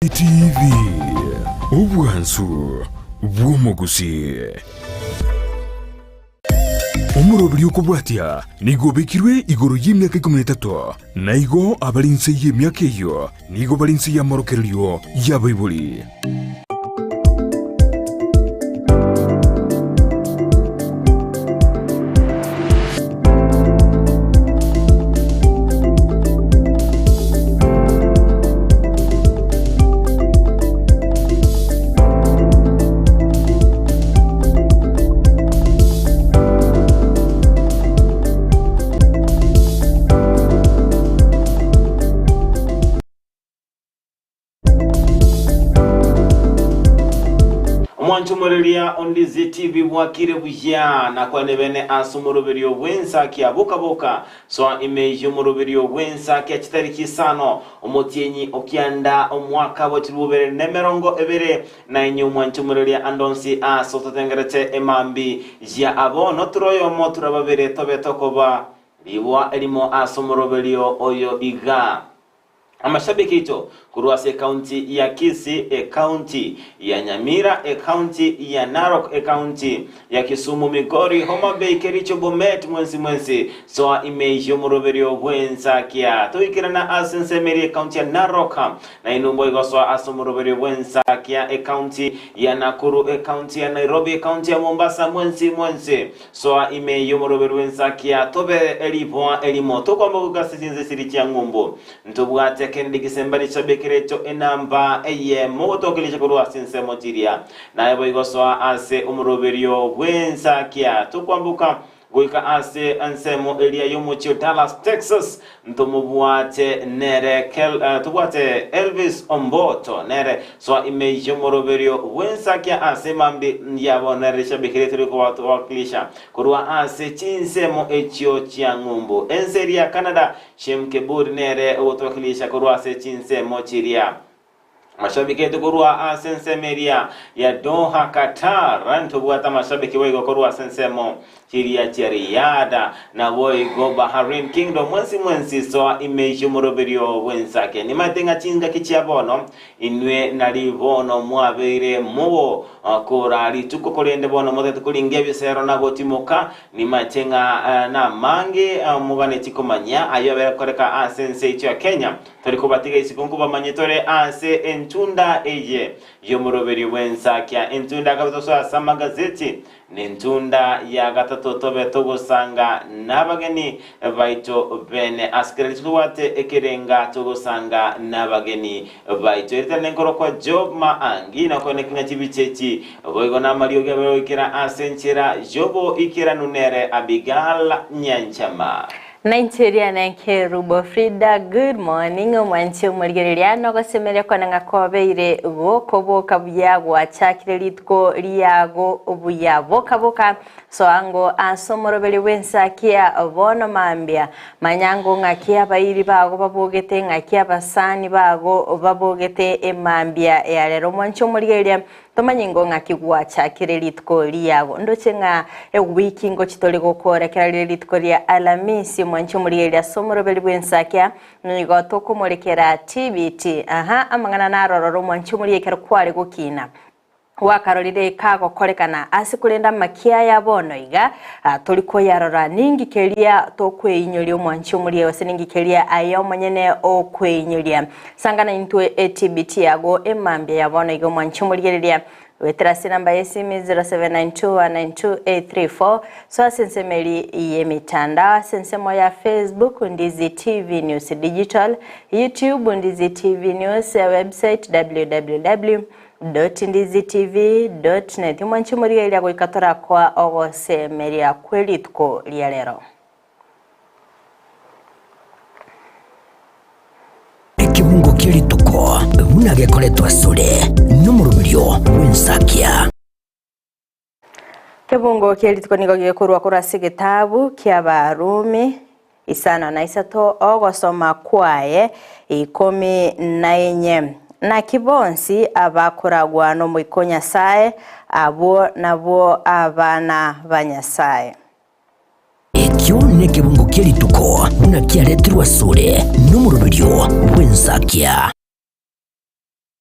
TV ubwansu bw'omugusi omurobiri okubwatya nigobekirwe igoro y'emyaka 13 naigo abalinse y'emyaka eyo nigo balinse y'amorokereryo y'abaibuli. Mwanchumulilia ondizi TV wakire buya na kwa nebene asumurubirio wensa kia boka boka so imejo murubirio wensa kia chitariki sano omotienyi okianda omwaka wachilubere nemerongo ebere na inyo mwanchumulilia andonsi asototengerete emambi ya abo noturoyo motura babere tobe tokoba liwa elimo asumurubirio oyo iga amashabiki hicho kuruase county ya Kisii, county ya Nyamira, county ya Narok, county ya Kisumu, Migori, Homa Bay, Kericho, Bomet, mwensi so imejo muroberio wensa kia tuikirana asense meri county ya Narok na inumbo igoswa asumuroberio wensa kia county ya Nakuru, county ya Nairobi, county ya Mombasa, mwensi so imejo muroberio wensa kia tobe elimo to kwa mbuga sizinze sirichia ngumbo ntubwate kendi December chabekerecho enamba eye moto kilisha kurwa sinse motiria na ebo igoswa ase umuroberio wensa kia tukwambuka goika ase ansemo elia yomocho Dallas Texas ntomubwate nere tubwate Elvis Omboto nere so imejo muroberio wensa kia ase mambi yabo nere chabekerecho kwa watu wakilisha kurwa ase chinsemo echio chia ngumbu enseria Canada shemkeburi nere wakilisha kurwa ase chinsemo chiria mashabiki yetu kurwa asense meria ya Doha Qatar ntubuata mashabiki wego kurwa sensemo chiria cheriada na woigo Bahrain Kingdom mwensi so imejo muroberio wensake ni matenga chinga kichiabono inwe nalivono mwabere mubo korali tuko kolende bono mote tukulinge bisero na gotimoka ni matenga na mange mubane chikomanya ayobera koreka asense icho ya Kenya tulikubatika isikungu bamanyetore ase entunda eye yomuroberio wensake entunda kabitoso asama gazeti nintunda ya gatatu tobe tugusanga nabageni baito bene askere tuwate ekerenga tugusanga nabageni baito irtane nkoro kwa Job Maangi na kone kinga chibichechi boigo na Mario Gabero ikira asenchera Jobo ikira nunere Abigail Nyanchama Nigeria na Kerubo Frida, good morning. Mwanchi umurigereriano gosemere ko nangakobeire goko boka byago achakire litko liago obuyabo kaboka so ango asomorobeli wensa kia bono mambia manyango ngakia bayiri bago babogete ngakia basani bago babogete emambia ya lero mwanchi umurigeria tomanyingo ngakigwa chakire litko liago ndochenga ewiki ngo chitole gokora kira litko lia Alamisi mwanchi umurigeria somorobeli wensakia nigo tokumulekera TBT amangana narororo mwanchi umurigeria kware gukina wakarorire kago korekana asikulenda makia ya bono iga toliko yarora ningi kelia tokweinyolia mwanchi umuriye wase ningi kelia ayo manyene okweinyolia sangana intwe TBT yago emambia ya bono iga mwanchi umuriye wetrasi namba yesimi 0792192834 so asensemeli yemitanda sensemo ya Facebook Ndizi TV News Digital, YouTube Ndizi TV News, website www.ndizitv.net mwanchi muriye lia goikatora kwa ogose meria kwelitko lia lero ekibungo kirituko munage koletwa sule numurubirio wensakia kibungo kirituko nigo gikurwa kurasi gitabu kia Barumi isana na isato ogosoma kwaye 14 na kibonsi abakuragwa no mwikonya sae abo nabo abana banyasaye ekyo nekibungo kirituko munakia letirwa sule numurubirio wensakia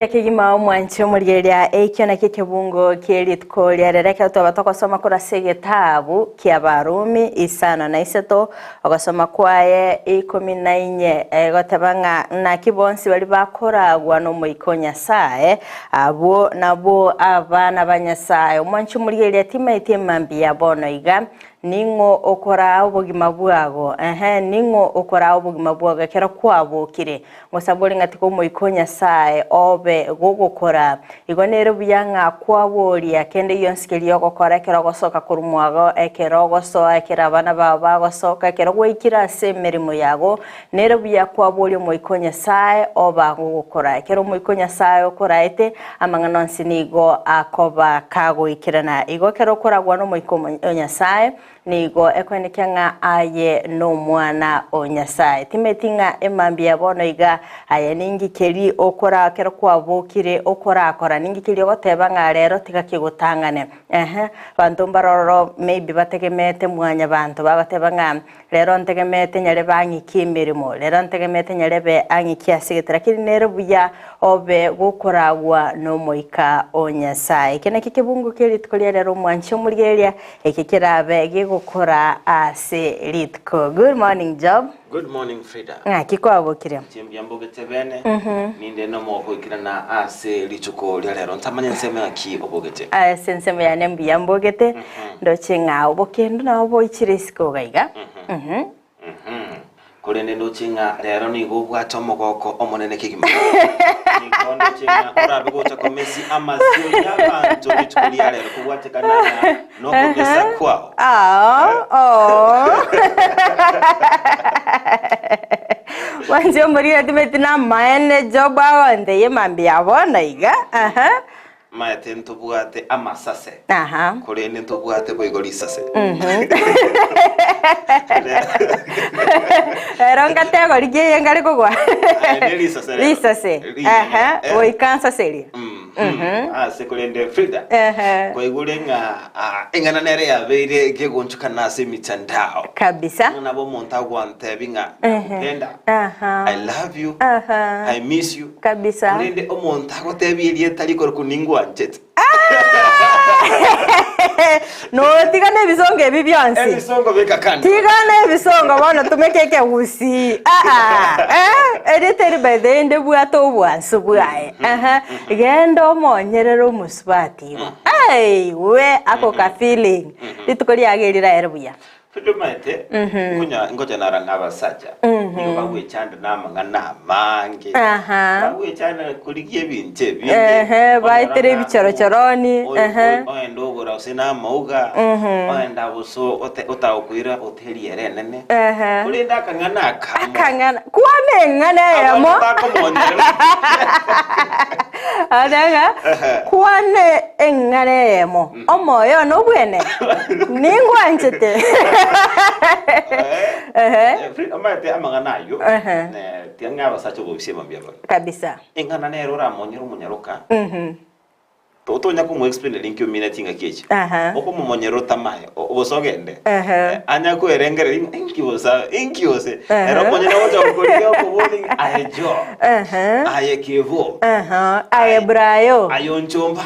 Kigima mwancho murigeria ekyo na kikebungo kiritko lyarereka tuba soma kura segetabu kia Barumi isano na iseto ogasoma kwaye 14 gotebanga na kibonsi bali bakoragwa no muikonya sae abo nabo abana banyasaye mwancho murigeria timaite mambia bono iga ningo okora ubugima bwago ningo okora ubugima bwago kera kwabo kire ngosabori ngatiko muikonya sae obe gugukora igonero byanga kwaboria kende yonsikeli yokokora kera gosoka kurumwago ekero goso ekera bana baba gosoka kera gwikira semerimo yago nero bya kwaboria muikonya sae oba gugukora ekero muikonya sae okora ete amangano nsinigo akoba kago ikirana igo kero koragwa no muikonya sae nigo ekwenekenga aye no mwana onyasaye timetinga emambia bono iga aye ningi keri okora kero kwabukire okora akora ningi keri gotebanga rero tikakigutangane bantu mbaroro maybe bategemete mwanya bantu bagatebanga rero ntegemete nyare bangi kimirimo rero ntegemete nyare be angi kiasigitira kiri nero buya obe gukoragwa no moika onyasaye kene kikibungu kiri tkolia rero mwancho murigeria ekikirabe gukora ase litko. Good morning Job. Good morning Frida. Kiko abokire. Timbiyambo betebene. Ninde no moko ikirana ase lichuko lero ntamanye nseme aki obogete. Ase nseme ya nembiyambo gete ndochenga obokendo na obo ichirisiko gaiga. Kurende ndochenga lero ni gubwato mogoko omonene kigima. Nikondo chenga urabe gota komesi amazio y'abantu bichukulia lero kubwate kanana no komesa kwao. Wanjo muri atimetina maene Job awande yemambi abona iga Maete ntubwate amasase. Kurende ntubwate boigorisase. Ronga tego ligiye ngari kugwa. Lisase. Lisase. Oikansa seria. Sekurende Frida. Koigurenga engana nere ya beire gegonchuka nase mitandao. Kabisa. Nabo montagwa ntebinga. Penda. I love you. I miss you. Kabisa. Kurende omontago tebirie taliko kuningwa nchet. No tigane bisonge bibyansi. Ebisongo bekakana. Tigane bisongo bana tumekeke usi. Editeri by the end bwato bwansu bwaye. Gendo monyerero musbati. We ako ka feeling. Litukori agerira erbuya. Fidumete ngoja narangaba saja. Niyo bagwe cyane namanga namange. Bagwe cyane kurigiye binte binde. Baitere bicoro coroni. Endo gora usina mauga. Enda buso utakwira hoteli yerenene. Kulinda akangana kwane ngane yamo. Adaga kwane engane yamo. Omoyo no bwene. Ningwa nchete. Amate amangana yo. Ne tianga basacho bobisema byaba. Kabisa. Engana nero ramonyero munyaruka. Totonya ko mu explain link yo minute ngakechi. Oko mu monyero tamaye. Obosogende. Anya ko erengere inkiyose. Ero monyero wacha ukoliyo ko boni ayejo. Aye kivu. Aye brayo. Ayonchomba.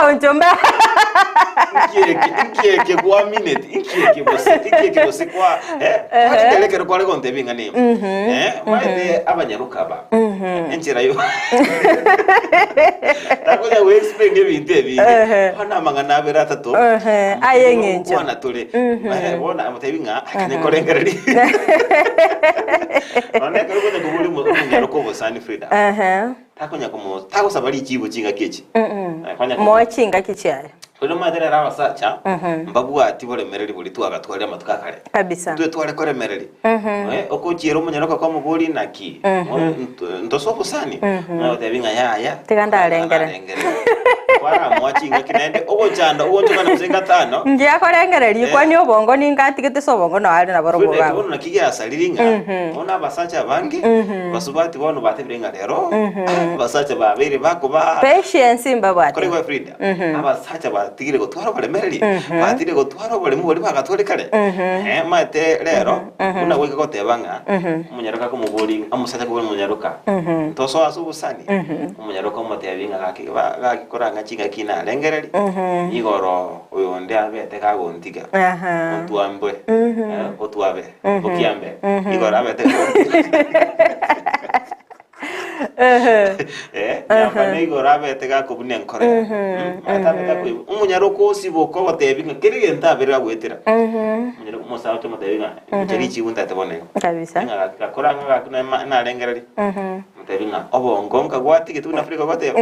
Onchomba. Inkieke kwa minute. Inkieke bose kwa. Kwa telekero kwa legonte binga ni. Maide abanyaruka ba. Enchira yo. Takonya we explain binte binde hana mangana berata to ayengenjo bwana tole bona amutebinga akanyekorengereri none karuko ngubuli mu nyaroko bosani Frida takonya komo takosabali kibo kinga kechi mo kinga kichaya kuno madera rawa sacha mbabu ati bole mereri buli twagatwale amatukakare kabisa twe twale kore mereri oko chiro munyaroka kwa mubuli naki ntoso kusani no tebinga yaya tiganda arengere kwara mwachinga kinende ogochanda ogonchoka na msenga tano ngia korengereria kwani obongo ningatigete sobongo no ari na borogo Fede babo ona kigia saliringa ona basacha bangi basubati bono batebirenga rero basacha babere bakuba patience imbabwate kore kwa Frida abasacha batigire gotwara baremereri batire gotwara bari mu bari bagatware kare mate rero una weka gotebanga munyaruka ko mugori amusacha ko munyaruka toso asubusani munyaruka mutebinga gakikora ngachinga kina rengereri igoro uyo ndi abete kagontiga otuambwe otuabe okiambe igoro abete nyamba igoro abete gakubune nkore atabeta ko umunyaruko siboko batebinga kirige ntabera gwetera munyaruko musawo cyo mutebinga cyari kibunda tabone kabisa gakora ngakuna na rengereri mutebinga obongo ngagwati gitu na Afrika gwateba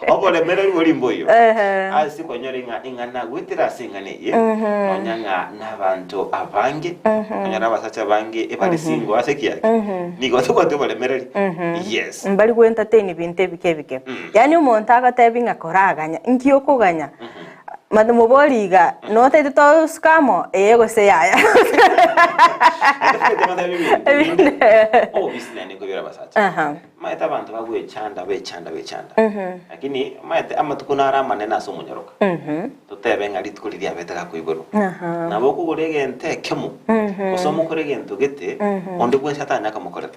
obole mereri olimboyo asi konyoringa ingana gwetera singane ye onyanga nabantu abange onyara basacha bange ebali singo asekia nigo to bole mereri yes mbali ku entertain binte bikebike yani umuntu agatebinga koraganya nkiyokuganya madumo boliga no te to scamo ego se yaya oh bisinane ko bira basacha maeta abantu bagwe chanda lakini maeta amatukuna ara manena so munyaruka tutebenga litukuliria betaka kuiguru nabo kugurege ntekemu osomo kurege ntugete onde bwe satanya kamukore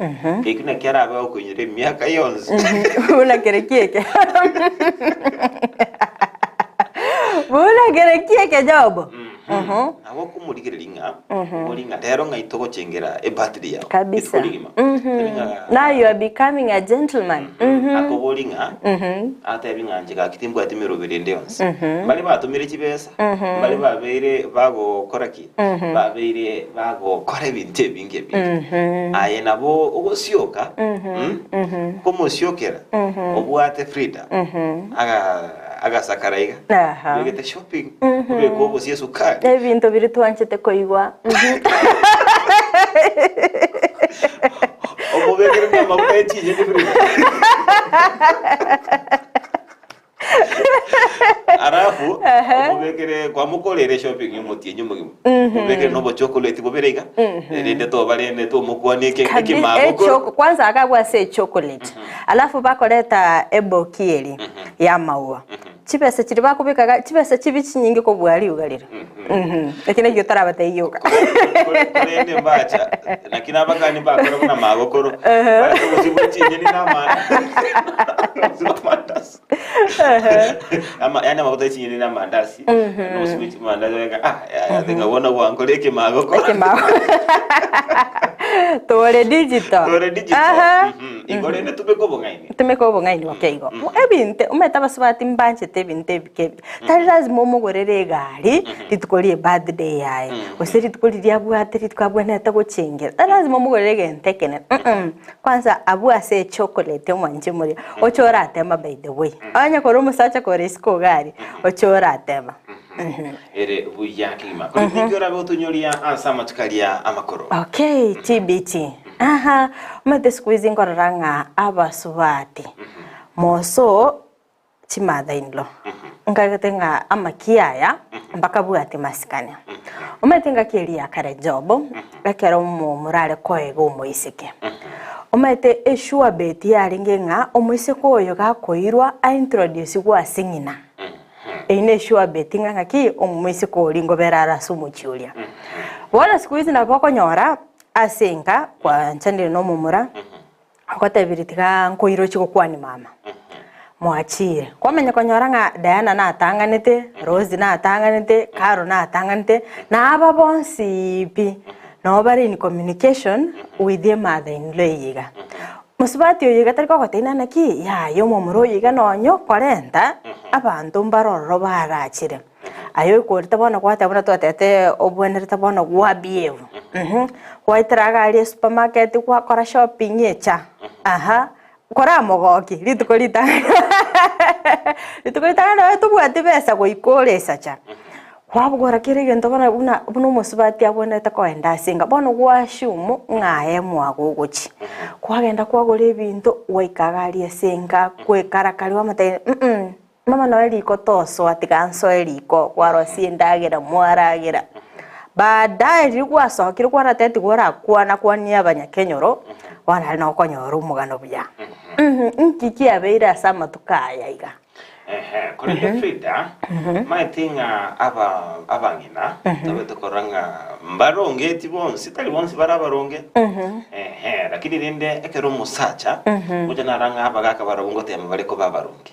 kikina kyara aba okunyire miaka yonze una kerekieke Bula gerekieke jobo abo kumurigiringa muringa rero ngaitogo chengera e birthday yao kabisa now you are becoming a gentleman akoboringa atebinga njika kitimbo atimero berende yonse bali batumire kibesa bali babere bago koraki babere bago kore binte binge aye nabo ugosioka komosyokera obwate Frida aga sakaraiga yogete shopping kubeko bosie sukari ebintu biri twanchete koigwa obobekere mama kweti je Frida arafu obobekere kwa mukolere shopping yomutie nyumugimu obobekere nobo chocolate boberega rende to barende to mukwanike kimago kwanza akabwa se chocolate alafu bakoleta ebokieri ya maua chipesa chiri bakubikaga chipesa chibichi nyingi ko bwali ugalira lakini cyo tarabate yoga kurende mbacha lakini abakani bakora kuna magokoro bari kuzibuchi nyini nama zibamandas ama yana mabuta chinyini na mandasi no sibichi mandasi ya tenga wona wankoleke magokoro tore digital igorene tumeko bongaini okeigo ebinte umeta basubati mbanje tebinte bikebi tarazi momo gorere gari titukolie birthday yae oseri tukolie abwateri twaboneta gochengera tarazi momo gorere gentekene kwanza abwase chocolate mwanje muri ochora tema by the way anya koro musacha kore isko gari ochora tema ere buyakima kuri ngora botunyoria ansama tukalia amakoro okay TBT mate squeezing koranga abasubati moso chimatha inlo ngagatenga amakiaya mpaka bwati masikane umetenga kiria kare jobo gakero mu murare koego moisike umete eshua beti yaringenga omoiseko oyo gakoirwa a introduce kwa singina ine eshua beti ngaki omoiseko oringo berara sumuchulia wala squeeze na boko nyora asenga kwa nchandire no mumura akotabiritika nkoiro chiko kwani mama mwachire kwamenya konyoranga Diana na atanganete Rose na atanganete Caro na atanganete na aba bonsipi no bari in communication with the mother in loyiga musubati oyiga tariko kotina naki ya yo mumuro yiga nonyo korenta abantu mbaroro barachire ayo korita bona kwata bona twatete obwenerita bona gwabievu waitiraga ali supermarket kwa kora shopping yecha kora mogoki litukolita no tubwate besa goikolesa cha kwabugora kire gento bana buno musubati abonete koenda singa bono gwashumu ngaye mwago guchi kwagenda kwagora ebinto waikagaria singa kwekarakari wa mate mama no eliko toso atiganso eliko kwaro siendagera mwaragira baadaye rigwasokire kwaratete gora kwana kwani abanyakenyoro wana no konyoro umugano buya nkiki abeira sama tukaya iga kuri Frida maitinga abangina tabeto koranga mbaronge tibonsi tali bonsi barabaronge lakini rinde ekero musacha muja naranga abagaka barabungo tema bareko babaronge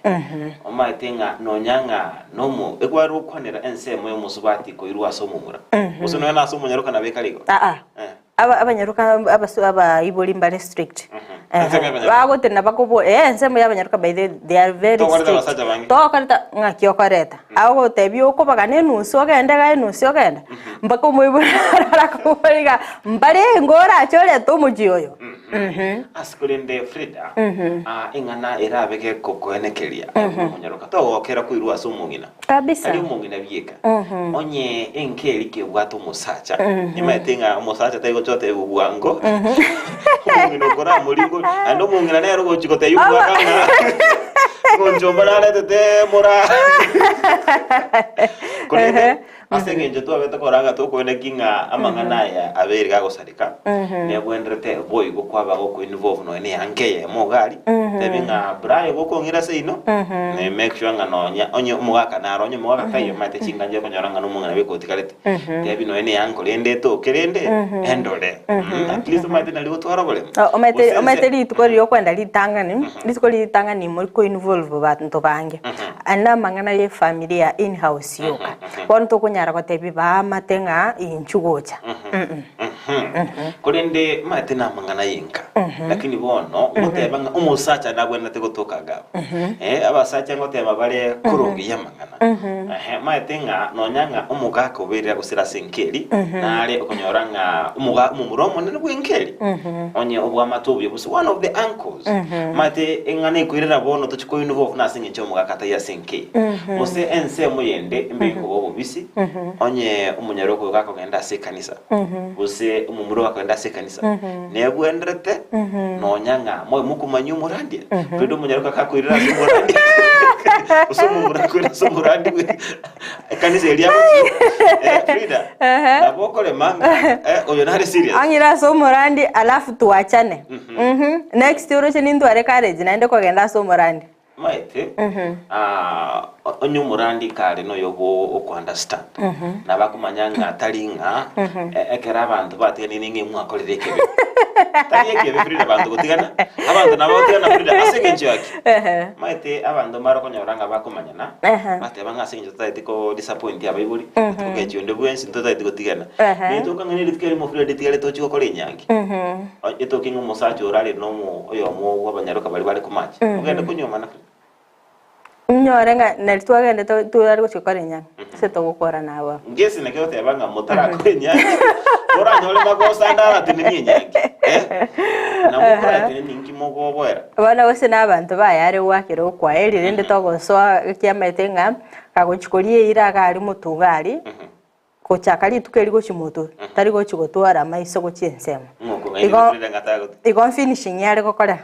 omaitinga nonyanga nomu egwaru kwanera ensemo yo musubati ko irwa somumura usuno na somunyaruka na bekaligo abanyaruka aba iboli mbale strict bagote nabakubo ensemo y'abanyaruka by they are very strict to karita ngakyo kareta aho tebyo ko bagane nuso genda ga nuso genda mbako muyibura rakubariga mbare ngora chole to mujiyoyo askulinde Frida ingana irabeke kokoenekeria munyaruka to okera kuirwa somungina kabisa ari umungina bieka onye enkeli ke bwato musacha nimaitenga musacha tego chote uwango umungina kora mulingo ando mungina nero gochikote yubwa kama ngonjombana tete mora kone asenge nje twabeta koranga to kwene kinga amangana ya aberi gago sarika ne bwendrete boy go kwaba go ku involve no ene yankeye mo gali tebinga brayo go kongira seino ne make sure nganonya onye mugaka na ronye mugaka kayo mate chinga nje konyoranga no mungana biko tikalete tebi no ene yanko lende to kerende endole at least mate na ligo twara bole omete litko ryo kwenda litangani litko litangani mo ko involve bantu bange ana mangana ye familia in house yoka bonto kunyara ko tebi ba matenga inchugocha kolende matena mangana yinka lakini bono mutebanga umusacha nabwena te gotoka gabo abasacha ngoteba bare kurungi yamangana matenga nonyanga umugaka oberera gusira senkeli nale okonyoranga umuromo ne bwenkeli onye obwa matobi busi one of the uncles mate engane kwirera bono tuchiko involve na singe chomo gakata ya senke mose ense muyende mbingo bobo bisi onye umunyaroko gako genda se kanisa buse umumuro gako genda se kanisa nebwendrete nonyanga moyo mukumanyu murandi pedo umunyaroko kakwirera sumurandi usumura kwira sumurandi kanisa elia Frida na bokole manga oyo nare serious angira sumurandi alafu tuachane next year chini ndo are courage naende ko genda sumurandi maite onyu murandi kale no yobo oku understand na bakumanyanga talinga ekera abantu batene ninge mwakolere kebe tayeke Frida abantu gutigana abantu nabotigana Frida asengenje yake maite abantu marokonyoranga bakumanyana bate bangasengenje tatiko disappoint abayibuli tukeje nde bwensi tatiko tigana nitoka ngene litikere mo Frida tigale tochiko kole nyangi etokinga musacho orale no mu oyo mu wabanyaruka bali kumachi ugenda kunyoma na nyorenga nelitwagende tuari guchikora nyanga seto gukora nawe ngesi nakyo tebanga mutara ko nyanga ora nyole magosa ndara tinini nyanga na mukora tinini nkimogo bwera bana wese nabantu bayare wakiro kwa erire ndi togosoa kyamaitenga kagochikorie ira kali mutugari kochakali tukeli gochimutu tari gochigotwara maiso gochiensema igo finishing yare gokora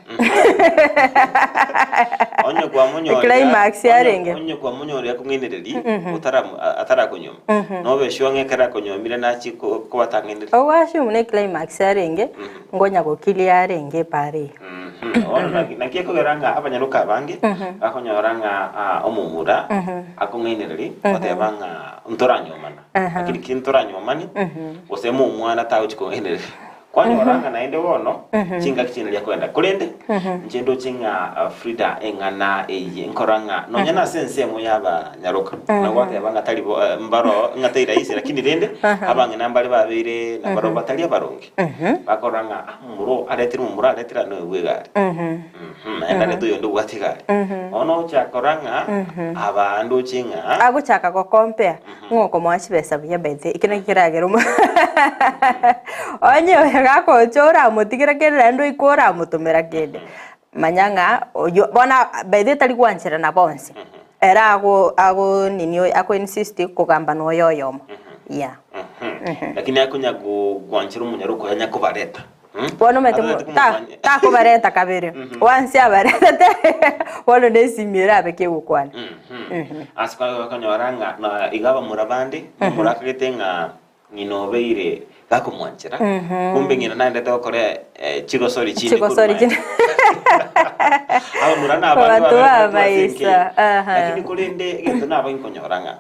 onyo kwa munyo climax yarenge onyo kwa munyo ya kumwinereri atara kunyoma nobe shonge kara kunyomira nachi ko batangende owashu mune climax yarenge ngonya go kili yarenge pare ona nakieko geranga abanyaruka bange akonyoranga omumura akumwinereri otebanga ntoranyomana akiri kintoranyomani osemo umwana tawo chikoenere kwani oranga naende wono chinga kichinelya kwenda kulende nchendo chinga Frida engana eye nkoranga nonyana sense mo yaba nyaruka na wate banga tali mbaro ngateira isi lakini rende abange nambali babire na baro batali barongi bakoranga muro aretira muro aretira no wegari enda neto yondo watigari ono chakoranga abandu chinga aguchaka ko compare ngoko mwachi besa buya bete ikina kiragero onye gako chora mutikira kerera ndo ikora mutumira kende manyanga bona bede tali kwanchira na bonse era ago ninio ako insist kugamba no yoyomo ya lakini akunya gwanchira umunyaruko yanya kubareta bono mete ta kubareta kabere wansi abareta te wono nesimira abeke gukwana asika kanyoranga na igaba murabandi murakagitenga nginobeire gakumwanchira kumbe ngina nande tokore chigosori chini aba murana abantu babaisa lakini kulinde gento nabo inkonyoranga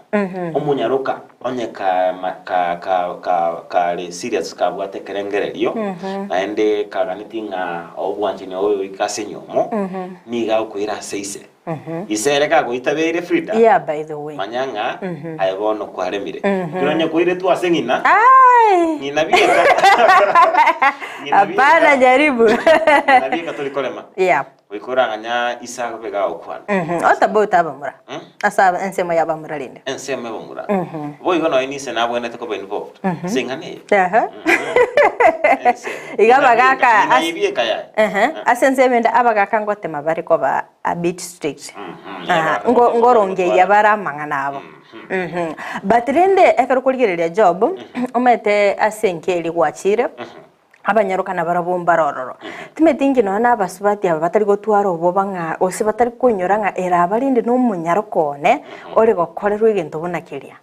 omunyaruka onyeka ka serious ka bwate kerengererio naende kaganitinga obwanjini oyo ikasenyomo niga ukwira seise isereka guitabere Frida yeah by the way manyanga ayibono kwaremire kironye kuire tu asengina nina bieka hapana jaribu nina bieka tulikolema yeah wikoranganya isaga bega okwana otabota abamura asaba ensemo yabamura linde ensemo yabamura boy gono inise nabwene teko involved singane igaba gaka ayibieka ya asensemenda abagaka ngote mabari ko ba a bit strict ngoronge yabara mangana abo but rende ekarukuligereria job omete asenkeli gwachire abanyarukana barabomba rororo timetingi nona abasubati aba batari gotwara obo banga ose batari kunyora nga era abalinde no munyarukone ori gokorerwa igento bonakiria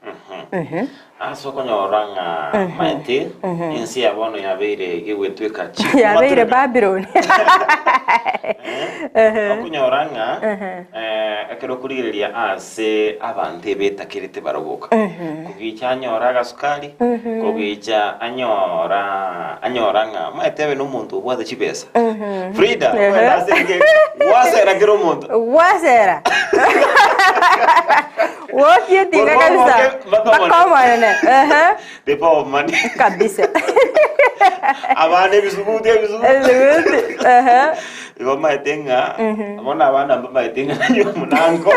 aso konyoranga maite insi yabono yabeire igwetweka chifu yabeire Babylon okunyoranga akero kurigereria ase abante betakirite baroboka kugicha nyoraga sukali kugicha anyoranga maite no muntu bwathe chibesa Frida wasera gero muntu wasera wokie tinga kabisa bakoma ne the power of money kabisa abane bisubuti igo maetenga amona abana maetenga nyo munango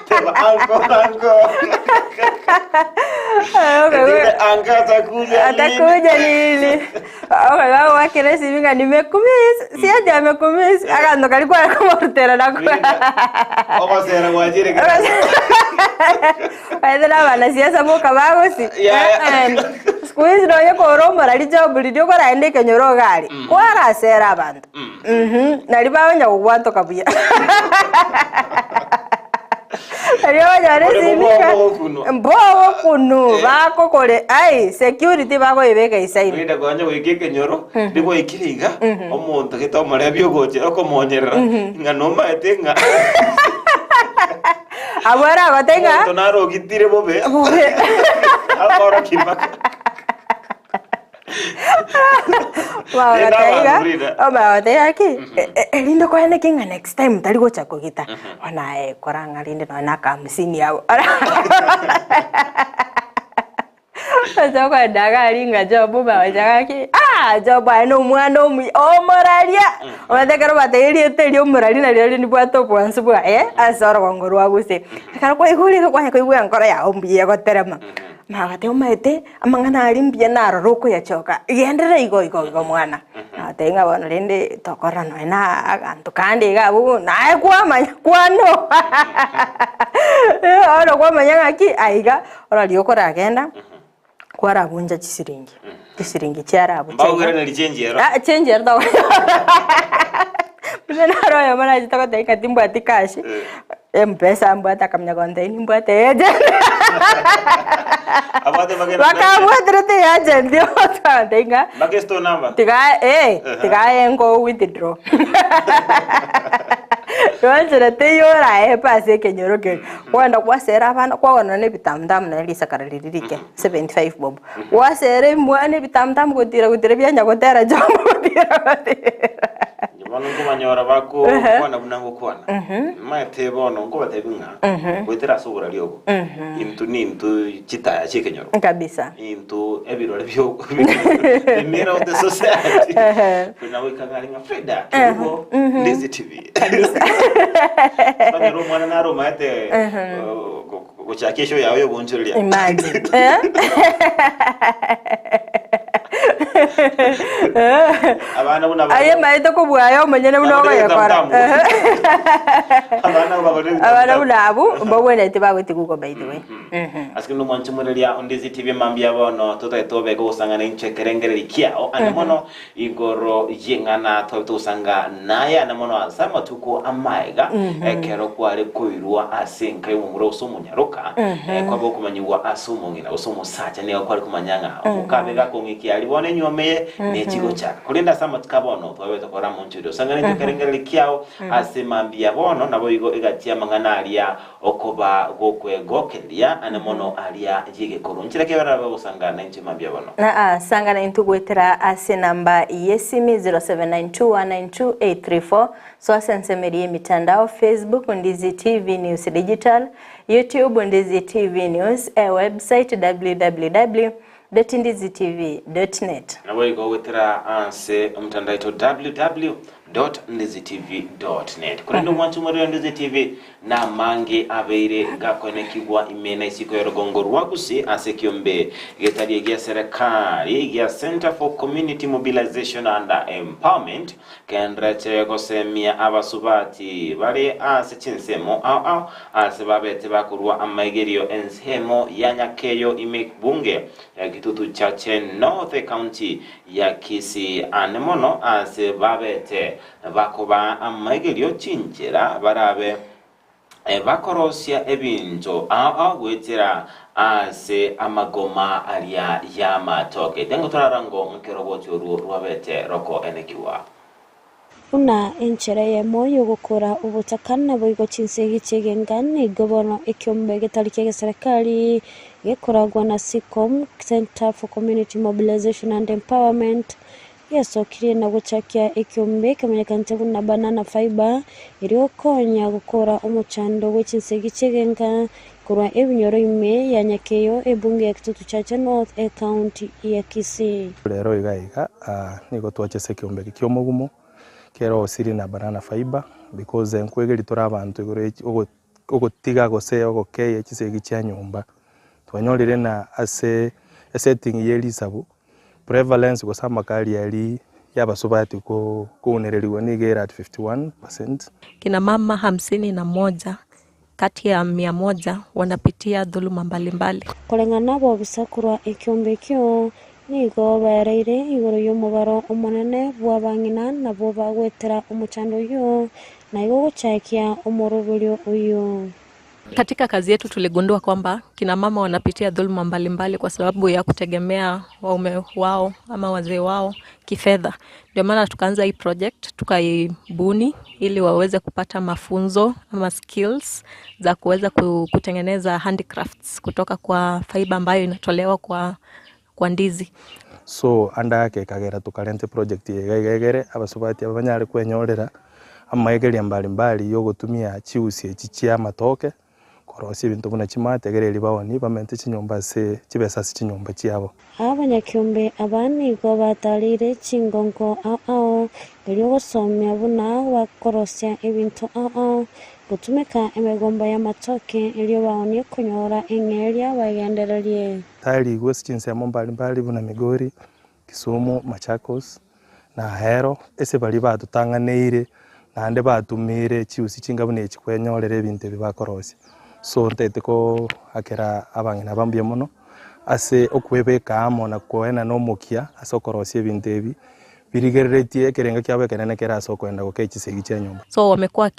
teba anko atakuja nini oga wakere sivinga nimekumis si ati amekumis akando kalikuwa kumortera nako oga sera wajire Aidha bana siasa boka bagosi squeeze no yako romba rali job lidio kora ende kenyoro gari kwara sera abantu nali bawanya kugwanto kabuya ariyo yarezimika mbowo kunu bako kore ai security bako ibeka isaini nida gwanya wikeke nyoro ndiko ikiriga omuntu gitomare byogoje okomonyerera nganoma etenga abara gotenga tonaro gitire bobe akora kimaka Omagatega ki lindo kwa ene kinga next time tali gocha kugita ona koranga linde no na kamsini yao Aja kwa daga ringa job ba wajaga ki job ano mwana omoraria omatekero bateri eteri omorari na rero ni bwato bwansu bwa asoro ngoro aguse kara kwa iguri kwa igwe ngoro ya ombiye goterema magate umaete amangana alimbia naro roko ya choka igendera igo mwana atenga bono rende tokora no na agantu kandi gabu nae kwamanya kwano ora kwamanya ngaki aiga ora liokora agenda kwara bunja chisiringi cyarabu mbawera na lichenjero chenjero dawo Mwana royo mana jitaka taika timbu atikashi mpesa mbata kamnya konte ni mbate agent abate magena wakamwatrete agent yo tainga bagesto number tiga engo withdraw Yoanjira te yora pase kenyoroke kwenda kwasera abana kwabona ne bitamdam na lisa karalirike 75 bob wasere mwane bitamdam gutira byanya gutera jomo gutira Mwana kumanyora bako kwana bunango kwana mate bono ngo batebinga gutira sobura lyogo into chitaya chekenyoro kabisa into ebirore byo the mirror of the society kuna wikalinga Frida kibo Lazy TV kabisa Bana romana na romate gochakesho yawe yobonchoria imagine abana buna aye maito ko bwayo menyene buno ko yakora abana abana bunabu mbawene tebagwete kuko by the way askino mwanchumurelia Ondizi TV mambia bono tutatobe gusanga n'inchekerengere kiao anamono igoro yingana tutosanga naya anamono asama tuko amaiga ekero kwale kuirwa asenka y'umuro somunyaruka kwabo kumanyiwa asumungina usomusacha ne kwale kumanyanga ukabega kongiki alibone nyomeye nekigo chaka kulinda sama tukabono twabe tokora munchudo sanga n'inchekerengere kiao asemambia bono nabo igo egatia mangana alia okoba gokwegokelia anamono alia jige korunchira kebara bagusangana inchimambia bono sangana intugwetera ase namba yesimi 0792192834 so asensemerie mitandao Facebook Ondizi TV News Digital, YouTube Ondizi TV News, website www.ondizitv.net. nabo igo wetera ase mtandao www.ondizitv.net kulendo mwanchu muri Ondizi TV na mange abeire gakonekibwa imena isiko yorogongo rwagusi ase kiombe getari ya serikali ya Center for Community Mobilization and Empowerment kendrete gosemia abasubati bari ase chinsemo ase babete bakurwa amaigerio ensemo yanyakeyo imebunge ya kitutu chache North County ya Kisii anemono ase babete bakoba amaigerio chinjira barabe bakorosia ebinjo gwetera ase amagoma alia ya matoke dengo turarango nkeroboti rwabete roko enekiwa una enchereye moyo gukora ubutaka nabo igo chinsegi chegengane gobono ikyombe getarike serikali gekoragwa na SICOM Center for Community Mobilization and Empowerment yasokiriye na gucakia ikyombe kamenyekante buna banana fiber iriokonya gukora umucando w'ikinsegi cegenga kurwa ebinyoro ime yanyakeyo ebunge ya kitutu cha North County ya Kisii rero igaiga nigo twachese ikyombe kyomugumo kero siri na banana fiber because enkwegeri tora abantu igore ogotiga gose ogokeye kisegi cha nyumba twanyorire na ase setting yelisabu prevalence gosama kali yali yabasubati kuonereriwa nigera at 51%. Kina mama 51 kati ya 100 wanapitia dhuluma mbalimbali. Kulingana bo bisakurwa ikyombe kyo nigo bareire igoro y'umubaro umunene bwabangina nabo bagwetera umucando yo na igo gucakia umurubulyo uyo. Katika kazi yetu tuligundua kwamba kina mama wanapitia dhuluma mbalimbali kwa sababu ya kutegemea waume wao ama wazee wao kifedha. Ndio maana tukaanza hii project, tukaibuni ili waweze kupata mafunzo ama skills za kuweza kutengeneza handicrafts kutoka kwa fiber ambayo inatolewa kwa ndizi. So anda yake kagera tukalente project yegegere abasubati abanyari kwenyorera amaegeri mbalimbali yo gutumia chiusi chichia matoke korosi bintu buna chimategereri bawoni bamente chinyumba se chibesa se chinyumba chiabo abanyakyombe abani go batalire chingongo elio gusomya buna bakorosia ebintu gutumika emegomba ya matoke elio bawoni kunyora engeria bagendererie tali gwesichinse mbalimbali buna Migori, Kisumu, Machakos na Ahero ese bali batutanganeire nande batumire chiusi chingabune ekikwenyorere ebintu bibakorosia so ntete ko akera abangina bambye muno ase okwebeka amo na koena no mukia asokorosia ebintu ebi birigereretie kerenga kyabe kenene kera asokwenda gukechisegi cha nyumba so wamekuwa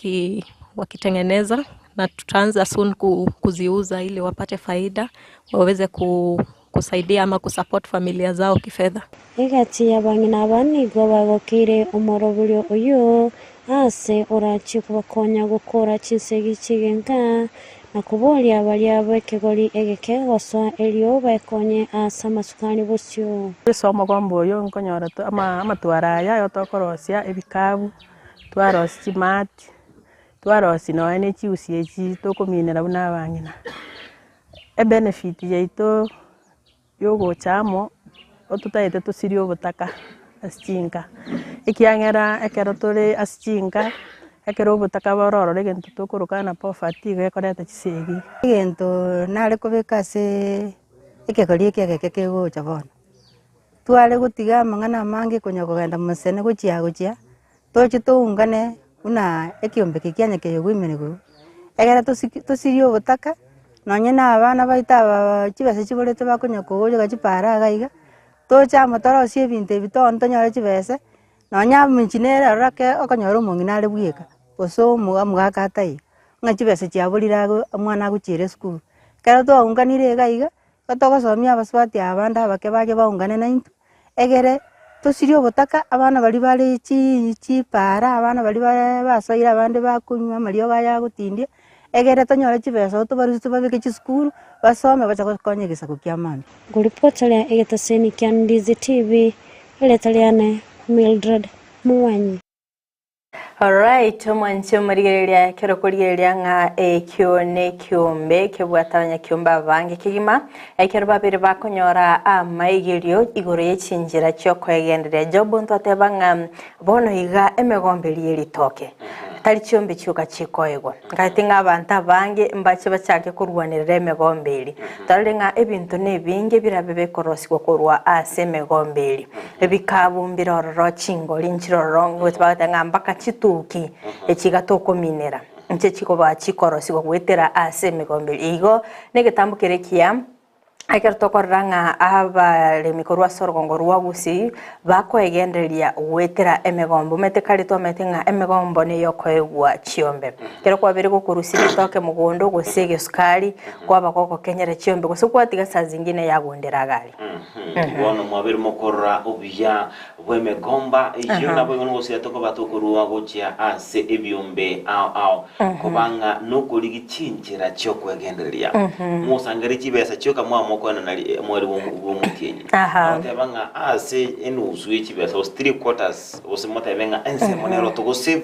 wakitengeneza na tutaanza soon kuziuza ili wapate faida waweze kusaidia ama kusupport familia zao kifedha. Igati abangina abani go bagokire umurobulyo uyu ase orachi kubakonya gukora chinsegi chigenga na kubolia bali abekegoli egeke waswa elio bakonye asa masukani bosyo somo kwamboyo nkonyora ama twaraya yotokorosia ebikabu twarosi chimati twarosi no ene chiusi echi tokominera buna abangina benefit yaito yogo chamo otutaite tusirio butaka asichinga ikiangera ekero tore asichinga ekero butaka bororo regento tokorukana poverty gekoreta chisegi gento nare kubeka se ikekori keke gocha bono twale gutiga mangana mangi kunya kugenda musene guchia tochi tuungane una ekiombe kikianya keyo gwimenego egera tosirio gotaka nonye na abana baita chibese chiborete bakonya kogoja chipara gaiga tochama torosie ebinto ebitondo tonyore chibese nonya minchinera rake okonyora omonginare bweka oso mugaka atai ng'a chibese chiaborirago omwana agochire skuru kero twaunganire gaiga togosomia abasubati abande abake baje baungane nainto egere tosirio gotaka abana bari bare chipara abana bari basoire abande bakunywa amario gaya gotindia egere tonyore chibesa tobarusi babeke chiskuru basome bacha gokonya gisako kia mami nguripotele egetaseni kia Ndizi TV eletaliane Mildred Muwanyi. Alright, mwancho marigereria kero kurigereria nga kione kiombe kibwatabanya kiomba bange kigima ekero babiri bakonyora amaigirio igoro yechinjira cyo kwegenderia jobo ntoteba nga bono iga emegomberi eritoke tari chiombe cyuka chikoegwa ngati nga abantu bange mbache bachake kurwanirira emegomberi tari nga ebintu nebinge birabe korosi kurwa ase emegomberi ebikabumbira ororo chingori nchiroro ngotbatanga mbaka chituki echigatoko minera nche chikoba chikorosi gwetera ase emegomberi igo negetambukire kia akertokoranga aba mikorwa sorgongo rwagusi bakoegenderia gwetera emegombo metekarito metinga emegombo ne yokoegwa chiombe kero kwa bere gokurusiri toke mugondo gosege sukari kwa bakoko kenyere chiombe gosukwatiga saa zingine yagondera gari wono mwabere mokorra obya bwemegomba iyo nabo ngono sia toko batokorwa gochia ase ebyombe ao kubanga nokuri gichinjira cyo kwegenderia musangari chibesa cyo kamwa kwana nali mwari w'umutienyi atabanga ase enusu y'ikibesa was 3/4 osimota ebenga ense monero to go save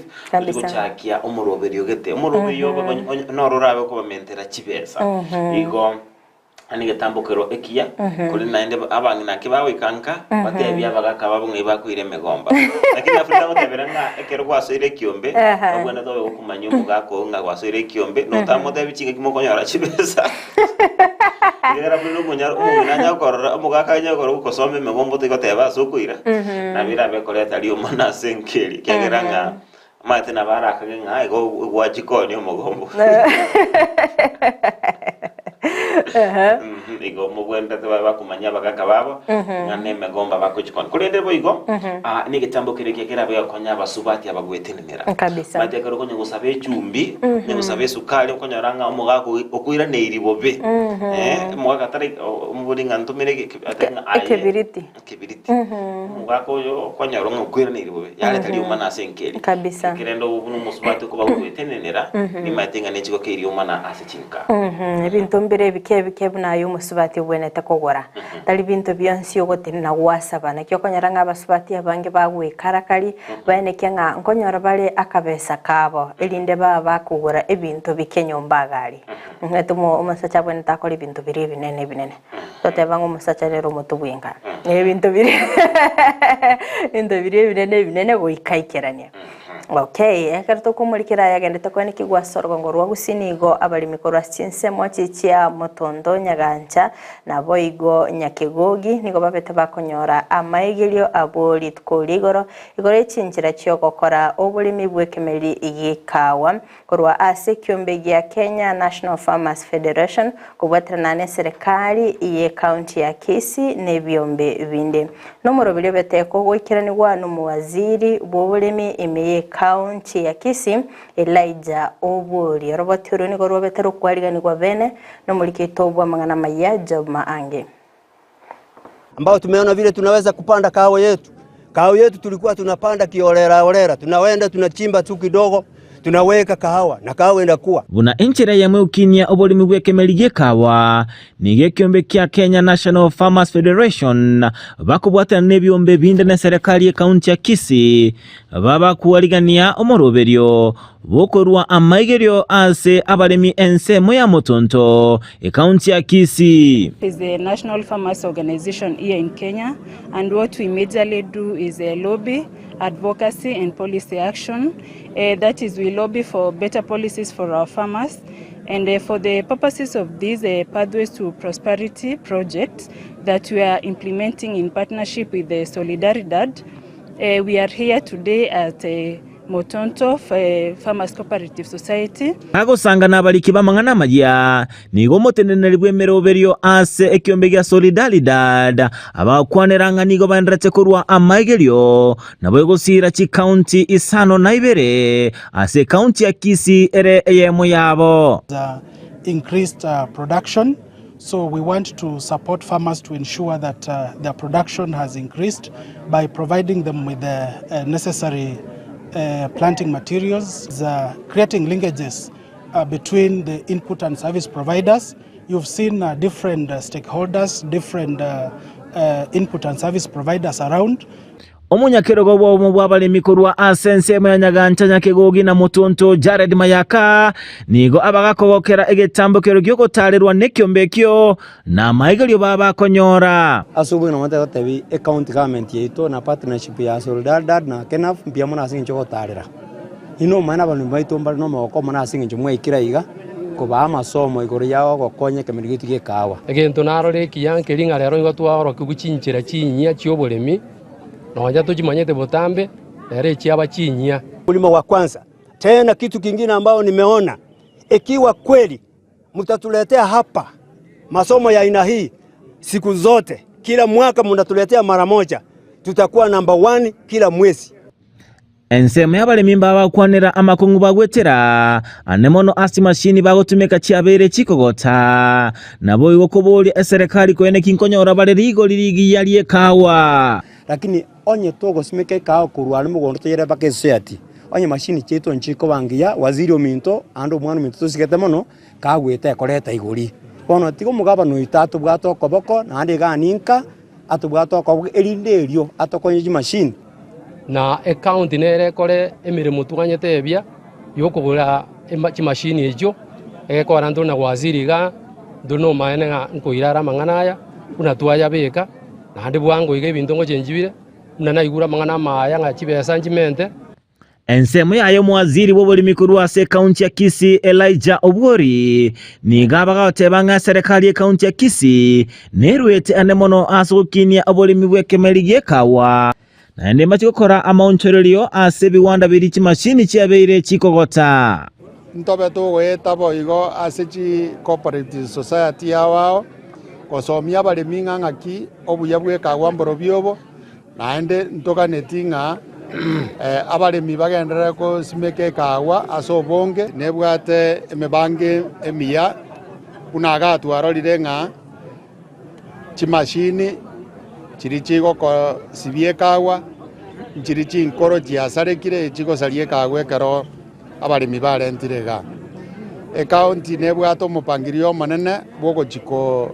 go chakia omuroberi gete omuroberi norurabe ko bamentera kibesa igo anige tambukero ekia kuri naende abangi nakibawe kanka batebya bagaka babunge bakwire megomba lakini afunda goteberanga ekero kwasoire kiombe obwena tobe okumanya omugako nga kwasoire kiombe no tamoda bichinga kimokonyara kibesa era bino munyara umwana korora omugaka nyakoro gukosome megombo tegoteba sokuira nabira bekoreta liyo mana senkeri kyageranga mate nabaraka nga ego gwachikoni omugombo igo mugwenda taba kumanya bagaka babo ngane megomba bakuchikoni kurende boigo nigetambo kireke kerabe konya basubati abagwetenera kabisa mate kero konya gusabe chumbi ne gusabe sukali konya ranga omugako okuira neiribobe mugaka tari umuburinga ntumire atenga kibiriti mugako yo konya rongo okuira neiribobe yale tali umana senkeri kabisa kirendo ubu musubati ko bagwetenera ni matenga nechiko kiri umana asichinka ebintu mbere bike nayo musubati bwenete kogora tali bintu byonsi yogotenna gwasabana kyo konyaranga abasubati abange bagwe karakari bane kyenga nkonyora bale akabesa kabo elinde baba kugura ebintu bikenyombagali ngetumo umusacha bwenete akora ibintu biri binene totebanga umusacha rero mutubwinga ebintu biri binene goikaikerania. Okay, ekarto kumurikira yagendete ko nikigwa sorgongo rwagusinigo abali mikoro asinse mochichia motondo nyagancha na boigo nyakegogi nigo babete bakonyora amaigilio aboli tkoligoro igoro ichinjira cyo gukora obulimi bwekemeri igikawa korwa ase kyombe ya Kenya National Farmers Federation kubwatrana ne serikali iye county ya Kisii nebyombe binde nomoro bile beteko gokiranirwa no muwaziri bw'obulimi imeye county ya Kisii Elijah Oburi robotero ni gorwa betero kwariganirwa bene no mulikito bwa mangana maya Job Maange ambao tumeona vile tunaweza kupanda kahawa yetu. Kahawa yetu tulikuwa tunapanda kiolera, tunawenda tunachimba tu kidogo, tunaweka kahawa na kahawa inakuwa. Buna enchera ya mwukinia obulimi bwekemeri gikawa nige kyombe kya Kenya National Farmers Federation bakubwata nebyombe binde na serikali ya kaunti ya Kisii baba kuwaligania omoroberio bokorwa amaigerio ase abalemi ense moya motonto kaunti ya Kisii. Is the National Farmers Organization here in Kenya, and what we majorly do is a lobby, advocacy and policy action. That is, we lobby for better policies for our farmers, and for the purposes of this Pathways to Prosperity project that we are implementing in partnership with the Solidaridad, we are here today at Motonto Farmers Cooperative Society. Agosangana abaliki bamang'ana magia nigo moteneneri bwemeroberio ase ekiombe gya Solidaridad abakwaniranga nigo baenderete kurwa amaigerio nabo egosira chi county isano na ibere ase county ya Kisii ere eyemo yabo. Increased production, so we want to support farmers to ensure that their production has increased by providing them with the necessary planting materials, creating linkages between the input and service providers. You've seen different stakeholders, different input and service providers around. Omunyakerogo bwo bw'abalimi kurwa asense muyanyagancha nyakegogi na Motonto Jared Mayaka nigo abagakogokera egetambukero gyogotarirwa nekyombekyo na maigelyo babakonyora asubu na mate gotebi account government yeito na partnership ya Solidaridad na Kenaf mpia muna asinge gotarira ino mana bantu baito mbali no moko muna asinge mwekira iga kuba amasomo igoro yawo gokonye kemerigiti gekawa egento narore kiyanke linga lero ngo twahoro kuguchinchira chinyia chiobolemi na tujimanyete botambe ere chiaba chinyia ulimo wa kwanza. Tena kitu kingine ambao nimeona, ikiwa kweli mtatuletea hapa masomo ya aina hii siku zote, kila mwaka mnatuletea mara moja, tutakuwa number 1 kila mwezi. Ensemo y'abalimi babakwanira amakungu bagwetera anemono asti mashini bagotumeka chiabere chikogota nabo igokobori eserikali kwene kinkonyora barerigo lirigi yalie kawa lakini onye togo simeke kawa kurwani mugondo teyere bake society onye mashini cheto nchiko bangia waziri ominto ando mwana minto tosigete mono kagweta ekoreta igori bono tigo mugaba no itatu bwato koboko na ande ganinka atubwato ko erinderio atokonye mashini na account nere kore emirimo tuganyete ebia yokobura mashini ejo ekora ndo na waziri ga ndono maene nga nkoirara manganaya una tuaya beka na ande bwango ige bintu ngo chenjibire una naigura mangana maya nga chibesa njimente. Ensemo yayo mwaziri w'obolimi kurwa ase county ya Kisii Elijah Obwori niga bagotebanga serikali ya county ya Kisii nerwete anemono asukinia obolimi bw'ekemeri kawa na ende machikokora amaonchorerio ase biwanda biri chimashini chiabeire chikogota ntobe tugweta boigo ase chi cooperative society yawao gosomia abalimi ng'aki obuya bw'ekagwa mboro byobo naende ntoganeti ng'a abalimi bagendera kosimeka ekagwa ase obonge nebwate emibange emiya buna agatwarorire ng'a chimashini chiri chigokosibia ekagwa nchiri chinkoro chiasarekire chigosaria ekagwa ekero abalimi barentire iga ekaunti nebwate omopangirio omonene bwogochiko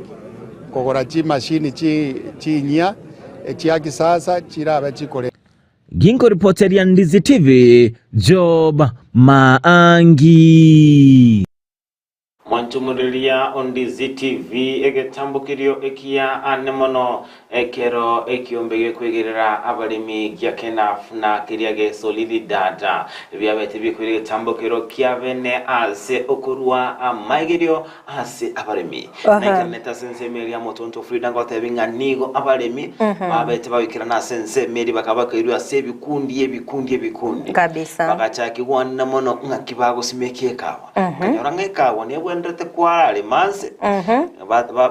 kogora chimashini chinyia echia kisasa chirabe chikore. Ginko reporteria Ndizi TV Job Maangi Mwanchumulilia Ndizi TV egetambukirio ekia anemono ekero ekiombege kwegerera abalimi gya Kenaf na kiriage Solidaridad byabete bikwirige tambukiro kiabene ase okurwa amaigerio ase abalimi nakaneta sense meri ya Motonto Freedom gotebinga nigo abalimi babete babikira na sense meri bakabakirwa ase bikundi kabisa bagachaki wana mono ngakibago simeke kawa kanyora ngekawa nebwe ndete kwara limanse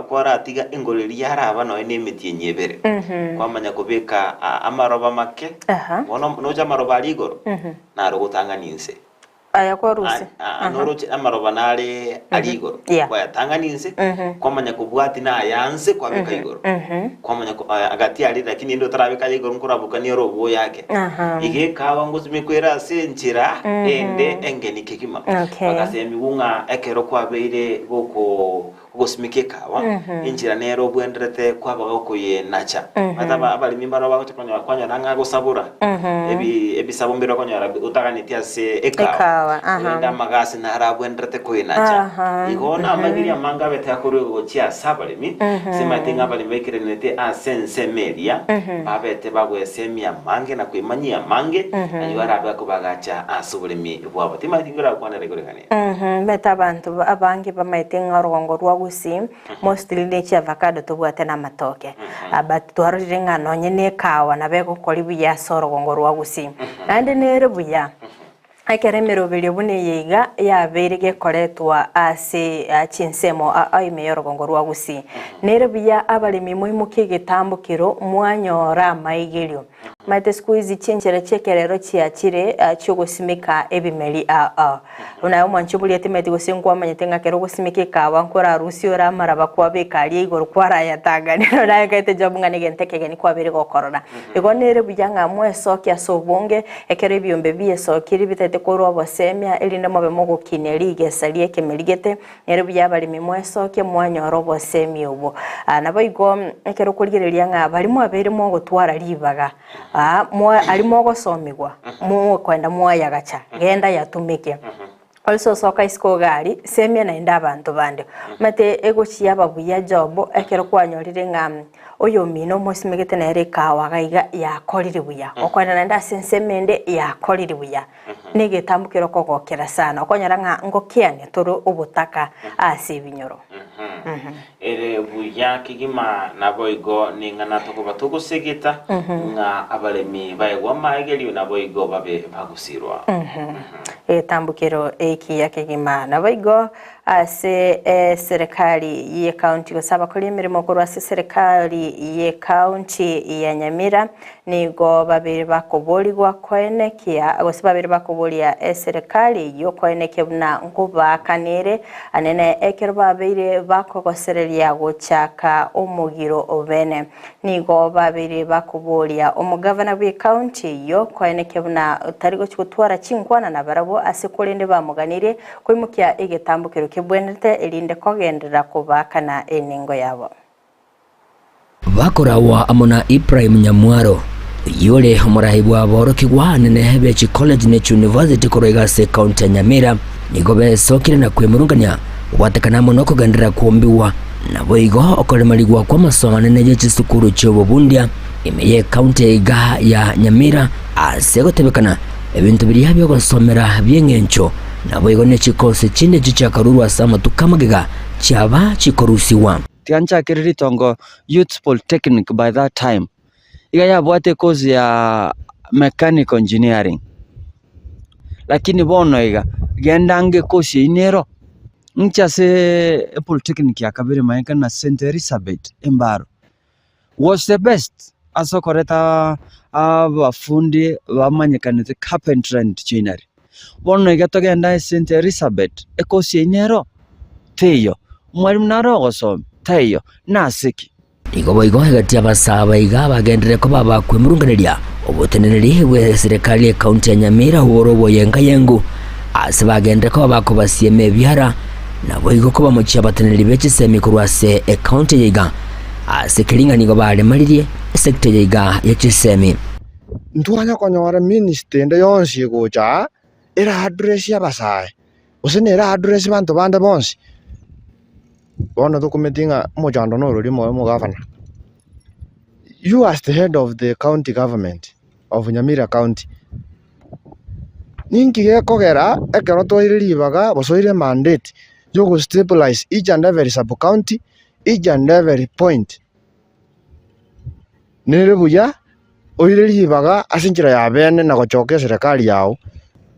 kwara atiga ingoleli yaraba no enemiti nyebere kwamanya kubeka amaroba make noja amaroba aligoro naro gutanganinse aya kwa rusi noroje amaroba nale aligoro kwa yatanganinse kwamanya kubwati na yanse kwa beka igoro kwamanya agati ali lakini ndo tarabeka igoro nkurabuka ni robo yake ige kawa nguzimikwera senchira ende engeni kikima bagasemi bunga ekero kwa beire goko gosimike kawa injira nero bwenderete kwa bagoko ye nacha bataba abalimi baro bagotekanya kwanya nanga gosabura ebisabumbira kwanya utaganitia se ekawa enda magasi na arabwenderete ko nacha igona amagiri amanga bete akuru gochia sabalimi simatinga abalimi bekirenete asense media babete bagwesemia mange na kwimanyia mange ayora bakubagacha asubulimi bwabo timatingira kwana regorekane beta abantu abangi bamaitenga rongo rwa mostly nechi avocado tubwate na matoke but twarire ngano nyene kawa na beko koli buya soro gongorwa gusi ande nere buya ekere miroberio bune yiga yaberige koretwa ase chinsemo aime rogongo rwa Gusii nere biya abalimi muhimuke gitambukiro mwanyora maigerio mate squeeze chenjera chekerero chiachire cyogusimika ebimeri unayo mwanchubuli yatemeti gusingwa manyetenga kero gusimike kawa nkora rusio ramara bakwa bekali igoro kwara yataga nero nayo kaite jobunga negenteke ni kwabere gokorora igo nere biyanga mwesoki asobonge ekere byombe biyesokiri bitete korwa bosemia elinde mobe mogukineri gesalie kemerigete nere byabalimi mwesoki mwanyoro bosemia ubo nabo igo ekero kurigereria nga bali mwabere mo gutwara libaga alimo gosomigwa mu kwenda moya gacha genda yatumike also soka isko gari semia na inda abantu bande mate ego chiaba buya jobo ekero kwanyorire ngam oyo mino mosimegete na ere kawa gaiga ya korire buya okwana na nda sensemende ya korire buya nige tambukiro kokokera sana okonyara nga ngokiane toro obutaka ase binyoro ere buya kigima nabo igo ningana tokoba tugusegeta nga abalemi baigwa maigeli nabo igo babe bagusirwa tambukiro eki yakigima nabo igo ase serikali ye county gusaba kuri mirimo korwa ase serikali ye county ya Nyamira nigo babiri bakoboligwa kwenekia gusaba babiri bakobolia serikali yo kweneke buna nguba kanere anene ekero babiri bakogoserelia gochaka omugiro obene nigo babiri bakobolia omugavana we county yo kweneke buna tarigo chikutwara chinkwana na barabo ase kulinde bamuganire kwimukia igetambukiro kibwenete elinde kogendera kubakana eningo yabo bakorawa amona Ibrahim Nyamwaro yole omurahibu aboroki gwanene Hebechi College Nature University koroiga se county ya Nyamira nigo besokire na kwemurungania watekana mono kugendera kuombiwa nabo igo okolemarigwa kwa masomo nene y'ekisukuru cy'obubundia imeye county iga ya Nyamira asegotebekana ebintu biriya byo gusomera byengencho nabo igo nekikosi kinde gicakarurwa sama tukamagega cyaba chikorusiwa tiancha kiriri tongo youth polytechnic. By that time iga yabwate kozi ya mechanical engineering lakini bono iga gendange kozi inero ncha se polytechnic ya kabiri maika na St. Elizabeth Embaro was the best asokoreta abafundi bamanyekanite carpentry and joinery bono iga togenda St. Elizabeth ekozi inero teyo mwalimu naro gosoma teyo nasiki igo igo hagati abasaba iga bagendere ko baba kwemurunganiria obuteneneri bwe serikali ya county ya Nyamira uborobo yenga yengu asibagendere ko baba ko basieme byara nabo igo ko bamuchya bateneneri bekisemi kurwase county yiga asikilinga nigo bale malirie sector yiga yakisemi ntwanya konyora minister nde yonsi gocha era address ya basaye usene era address bantu bande bonsi bono dokumentinga mojando no ruri mo governor. You as the head of the county government of Nyamira County ninki gekogera ekero toiriribaga bosoire mandate yo go stabilize each and every sub county, each and every point nere buya oiriribaga asinjira ya bene na gochoke serikali yao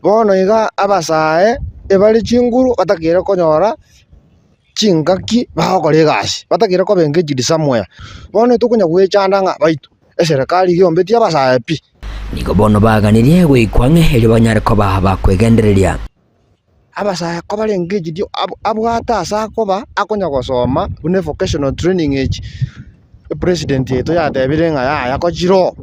bono iga abasae ebali chinguru batakire konyora chingaki bahokore gasi batakire ko bengejidi somewhere bono tukunya gwechandanga baitu serikali yombetia basae pi nigo bono baganirie gwikwange heri banyare ko bahaba kwegendereria abasae ko bali engejidi abwata asako ba akonya gosoma une vocational training age president yeto yatebire nga yako jiro.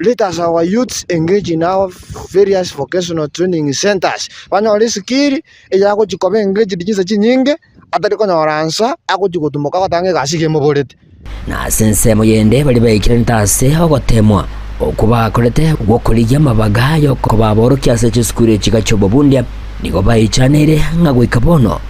Let us our youths engage in our various vocational training centers banyore skill eyako chikobe engage dijisa chinyinge atari konyoransa ako chigutumuka gatange gasige muborete na sensemo yende bali bayikira ntase ogotemwa okuba korete gwokorija mabaga yo ko baborokia se chiskure chika chobobundia nigo bayichanire ngagwika bono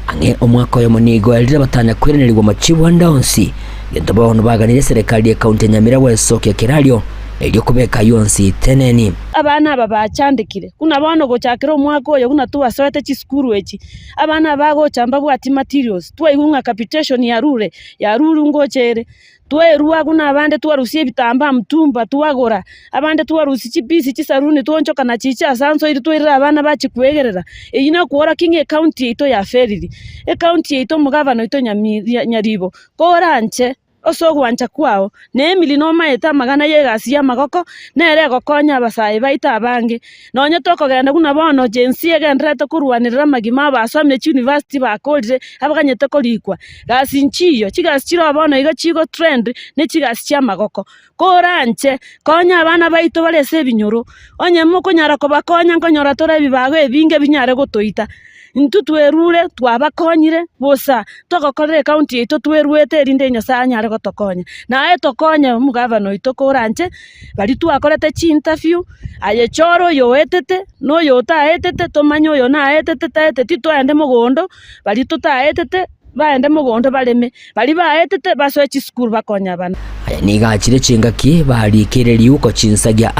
ange omwako yo monigo elire batanya kwirenerwa machibu ndonsi gento bono baganire serikali ya county Nyamira wesokia kiralio elyo kubeka yonsi teneni abana aba bachandikire kuna bono gochakira omwaka oyo kuna tuwasoete chisukuru echi abana bagochamba bwati materials twaigunga capitation ya rure ngochere twerua kuna abande twarusie bitamba mtumba twagora abande twarusi chibisi chisaruni twonchoka na chicha sanso iri twirira abana bachikwegerera eyina kuora kinge county ito ya feriri county ito mugavano ito nyaribo koranche osogwancha kwao ne milino maeta magana yegasi ya magoko nere gokonya abasayi baita abange nonye tokogenda kuna bono jensi egendrete kurwanirira magima basomye university bakolire abaganyete korikwa gasi nchiyo chigasi chiro bono igo chigo trend ne chigasi cha magoko koranche konya abana baito barese binyoro onye mukonyara kobakonya nkonyora tora bibago ebinge binyare gotoita Ntu twerure twabakonyire bosa togokorere county ito twerwete rinde nyasanya ari gotokonya na tokonya mugavano ito koranche bari twakorete chi interview aye choro yoetete no yota etete tomanyo yo na etete taetete twende mugondo bari tutaetete baende mugondo bareme bari baetete basoe chi school bakonya bana aya nigachire chingaki bari kereri uko chinsagia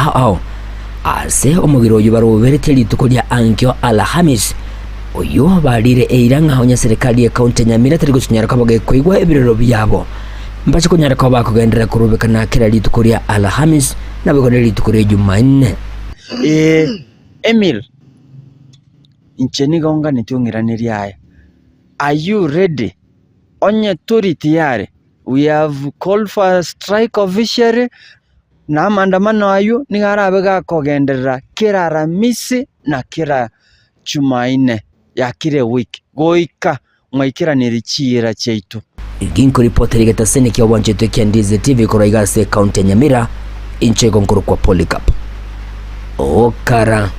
ase omugiro uyu baroberete lituko lya Ankyo Alhamis oyo barire eiranga honya serikali ya kaunti Nyamira tari gucinyara kabage koigwa ebirero byabo mbache kunyara ko bakugendera kurubekana kira lituko lya Alhamis na bagone lituko lya Jumanne Emil incheni gonga nitungiraniri aya are you ready onye turi tiyare we have called for a strike officially na maandamano ayo nigarabe gakogenderera kira Ramisi na kira Jumanne ya kire wiki goika mwaikira nirichira cheitu Ginko reporter igeta seneki wanje teke Ndizi TV koroigase county Nyamira inchego nkuru kwa Polycarp okara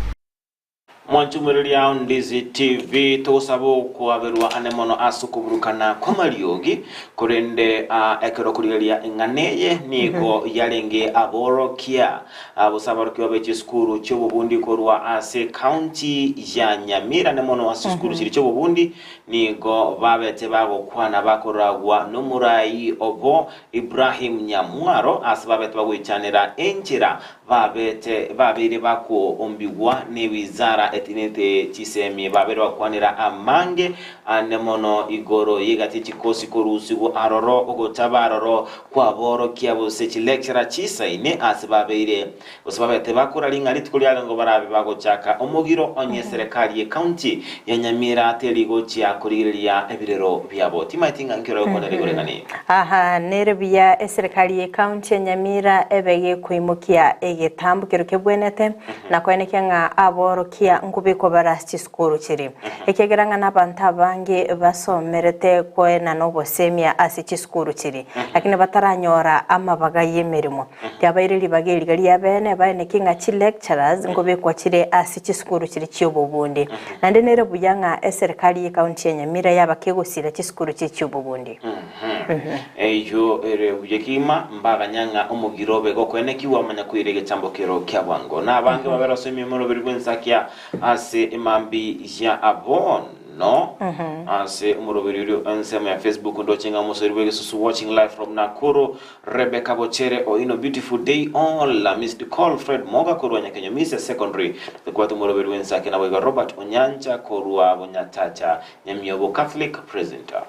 Mwanchumuriri ya Ndizi TV tosabo kuwaberwa anemono asukuburukana kwa mariogi kurende ekero kurigeria inganeye niko yalenge aborokia abusabarukiwa bechi skuru chobubundi korwa ase county ya Nyamira anemono asuskuru chiri chobubundi niko babete bago kwana bakoragwa numurai obo Ibrahim Nyamwaro asababete bago ichanira enchira babere bako ombigwa ne wizara etinete chisemi babere bakwanira amange anemono igoro yigati chikosi korusigo aroro ogotabaroro kwa boro kiabose chi lecturer chisaine asibabere osababete bakora linga litukulyanga ngo barabe bagochaka omugiro onye serikali ye county ya Nyamira terigo chia kuriria ebirero byabo timaitinga nkero ko neregorengani nerebya serikali ye county ya Nyamira ebeye kuimukia getambukiro kebwenete nakweneke nga aborokia ngubiko barasti skuru chiri ekegeranga nabantu abange basomerete kwena nobosemia asichi skuru chiri lakini bataranyora amabaga yemerimo yabairiri bageri gari yabene bayeneke nga chi lecturers ngubiko chiri asichi skuru chiri cyobubundi nande nere buyanga serikali ye county ya Nyamira yabakegusira chi skuru cyobubundi ejo ere buyekima mbaga nyanga omugirobe gokwenekiwa manya kwirege chambokero kyabwango na abange babera semi mono birwensakia ase imambi ya abon no ase umurobiri nsema ya Facebook ndo chenga musoriwe susu watching live from Nakuru Rebecca Bochere oino beautiful day all Mr. Call Fred Moga korwa Kenya Miss Secondary kwa tumurobiri wensakia na wega Robert Onyancha korwa Bonyatacha Nyamiobo Catholic presenter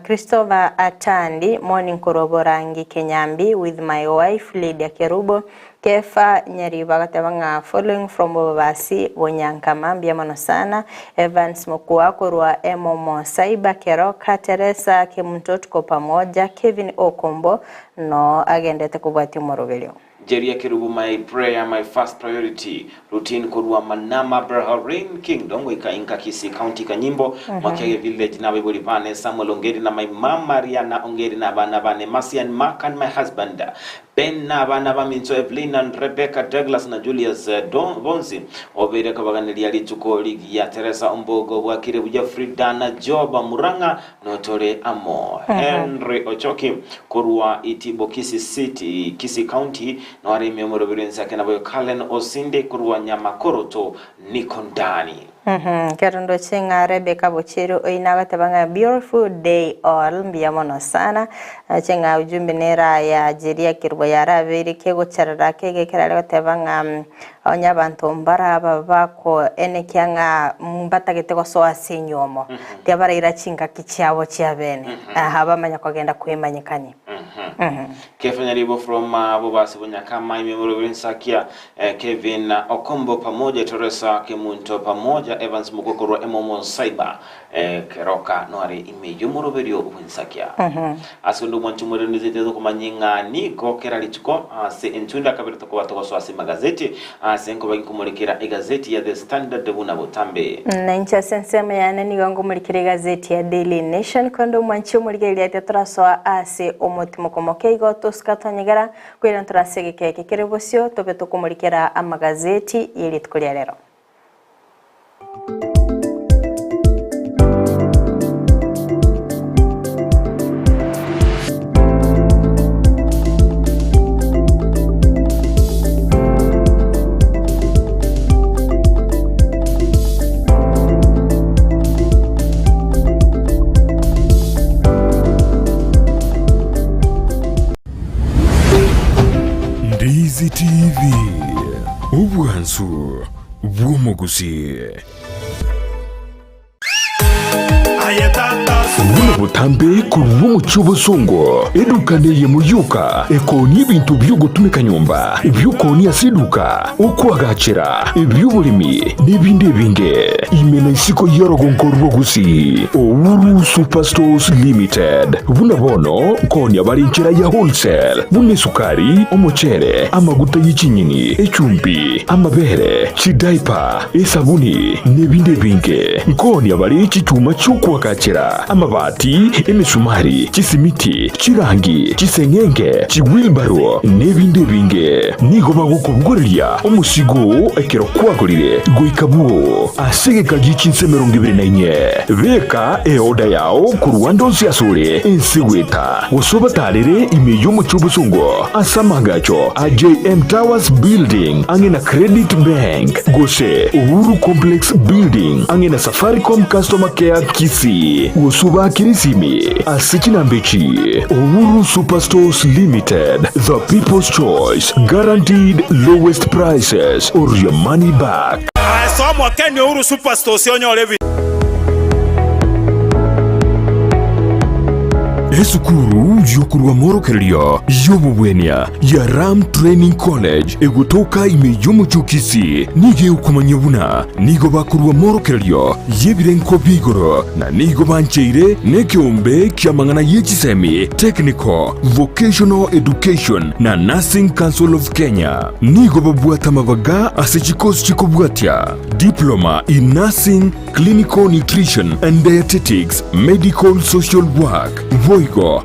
Christopher Atandi morning koroborangi Kenyambi with my wife Lydia Kerubo Kefa Nyariba gatebanga following from Bobasi Bonyankama Biamono sana Evans Mokua korwa Emomo Saiba Keroka Teresa Kimtoto pamoja Kevin Okombo no agendete kubwati morobelio Jeria Kerubu my prayer my first priority routine korwa Manama Braharin Kingdom wika inka Kisi County Kanyimbo Mwakege village na weboli vane Samuel Ongeri na my mama Mariana Ongeri na bane Masian Mark and my husband Ben na bana Minto Evelyn and Rebecca Douglas na Julius Bonzi obere kabaganilia lituko ligi ya Teresa Ombogo wakire buja Frida na Joba Muranga notore Amo Henry Ochoki korwa Itibo Kisi City Kisi County no ari memoro birensa kana boyo Kalen Osinde korwa Nyamakoroto Nikondani Karundo chenga Rebecca Bochero oina batabanga beautiful day all mbiamono sana chenga ujumbe nera ya jeria kirwa yara beri kego charara kege kerale batabanga onya bantu mbara babako ene kyanga mbatagete ko so asinyomo tyabara irachinga kichabo cyabene haba manya kugenda kwemanyikanye Kefanya ribo from Bobasi Bunyakama Imemuro Winsakia Kevin Okombo pamoja Teresa Kimunto pamoja Evans Mugokoro Emomo Cyber Keroka Noari Imejumuro Video Winsakia Asundu Mwanchumuri Nizitezo kumanyinga Niko Keralichko se Entunda Kabirito kwa toko swasi magazeti Senko bagi kumulikira igazeti ya The Standard Buna Butambe na ncha sensema ya nani gangu mulikira igazeti ya Daily Nation kondo mwanchumuri ya tetraswa ase omotimo komokeigo tuskatanyigara kwira nturasegeke kekerebosyo tobe tukumulikira amagazeti yeli tukulia lero Ndizi TV Ubwansu Bwumugusi Ubuna butambe kuruwa muchubo songo edukaneye muyuka ekoni ibintu by'ugutumika nyumba ibyukoni asiduka ukwagacira iby'ubulimi n'ibindi binge imena isiko yarogonkorwa gusi Owuru Superstores Limited buna bono koni abarinchira ya wholesale bune sukari omuchere amaguta y'ikinyini ecumbi amabere chidaipa esabuni n'ibindi binge koni abari icyuma cy'ukwagacira amabati emisumari chisimiti chirangi chisengenge chiwilbaro n'ibindi binge nigo bagukubugorya umusigo ekero kwagorire goikabuo asegeka gichinse 24 beka eoda yao ku Rwanda osiasure ensiweta usobatalire imeyo mu cyubusungo asamagacho AJM Towers Building angena Credit Bank gose Uhuru Complex Building angena Safaricom Customer Care Kisi usuba kirisimi asikinambechi Uhuru Superstores Limited, the people's choice, guaranteed lowest prices or your money back. Somo Kenya Uhuru Superstores yonyolevi Esukuru yokurwa morokerio yobubwenia ya Ram Training College egutoka imeyomu chukisi nige ukumanyebuna nigo bakurwa morokerio yebirenko bigoro na nigo bancheire nekiombe kiamangana yechisemi Technical Vocational Education na Nursing Council of Kenya nigo babuata mabaga asechikosi chikobwatia Diploma in Nursing, Clinical Nutrition and Dietetics, Medical Social Work Voigo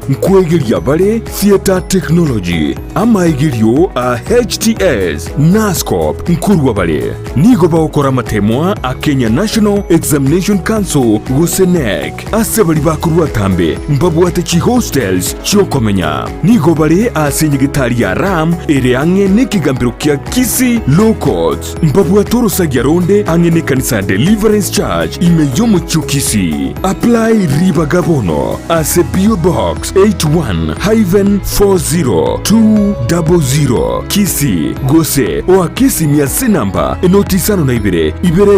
nkwegeria bare Theater Technology amaigerio a HTS NASCOP nkurwa bare nigo baokora matemwa a Kenya National Examination Council gusenek asebali bakurwa tambe mbabwate chi hostels chokomenya nigo bare asenyegitari ya Ram ere ange nekigambiro kya Kisi Low Codes mbabwatoro sagyaronde ange ne kanisa Deliverance Church imeyomu chukisi apply riba gabono ase PO Box 81-40200 Kisi gose oa Kisi miase namba enotisano na ibere